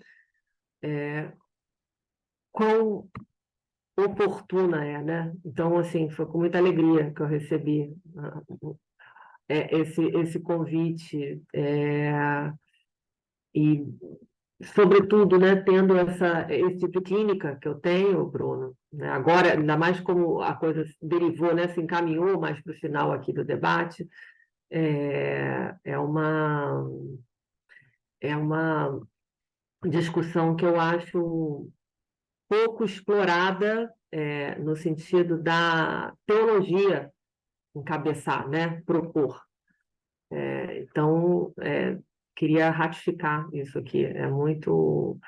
quão oportuna é, né? Então, assim, foi com muita alegria que eu recebi esse convite, e, sobretudo, né, tendo esse tipo de clínica que eu tenho, Bruno, né? Agora, ainda mais como a coisa derivou, né, se encaminhou mais para o final aqui do debate, é uma discussão que eu acho pouco explorada, no sentido da teologia encabeçar, né, propor. Então, queria ratificar isso aqui. Muito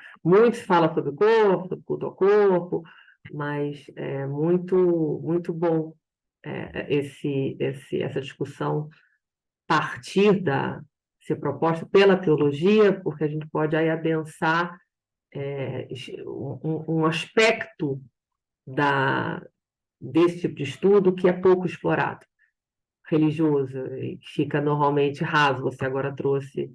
se fala sobre o corpo, sobre culto ao corpo, mas é muito bom essa discussão ser proposta pela teologia, porque a gente pode aí adensar um aspecto desse tipo de estudo que é pouco explorado, religioso, e que fica normalmente raso. Você agora trouxe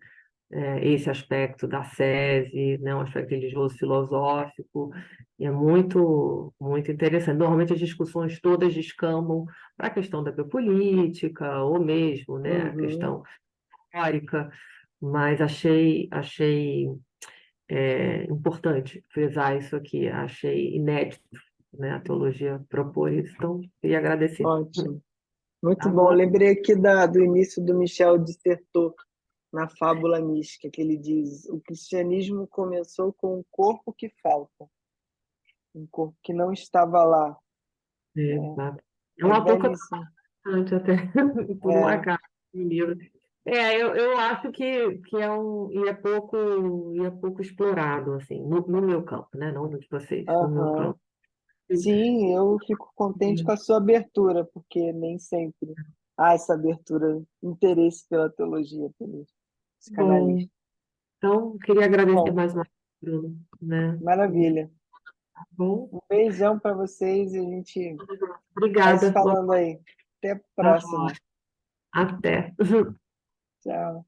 esse aspecto da sese, né, um aspecto religioso filosófico, e é muito interessante. Normalmente as discussões todas descambam para a questão da biopolítica, ou mesmo, né, a Uhum. questão histórica, mas achei importante frisar isso aqui, achei inédito, né, a teologia propor isso, então queria agradecer. Ótimo. Muito Tá bom. bom? Lembrei aqui do início do Michel Dissertor, na Fábula Mística, que ele diz: o cristianismo começou com um corpo que falta, um corpo que não estava lá. Exato. É um É autor que eu belíssimo. bastante até, por um É, acaso, no livro. Eu acho que ia pouco explorado, assim, no meu campo, né? Não no de vocês, no meu aham. campo. Sim, eu fico contente com a sua abertura, porque nem sempre há essa abertura, interesse pela teologia, pelos Bom, psicanalistas. então, queria agradecer Bom, mais uma vez, Bruno, né? maravilha. Tá bom? Um beijão para vocês e a gente vai se Obrigada. falando aí. Até a Tá próxima. bom. Até. Tchau.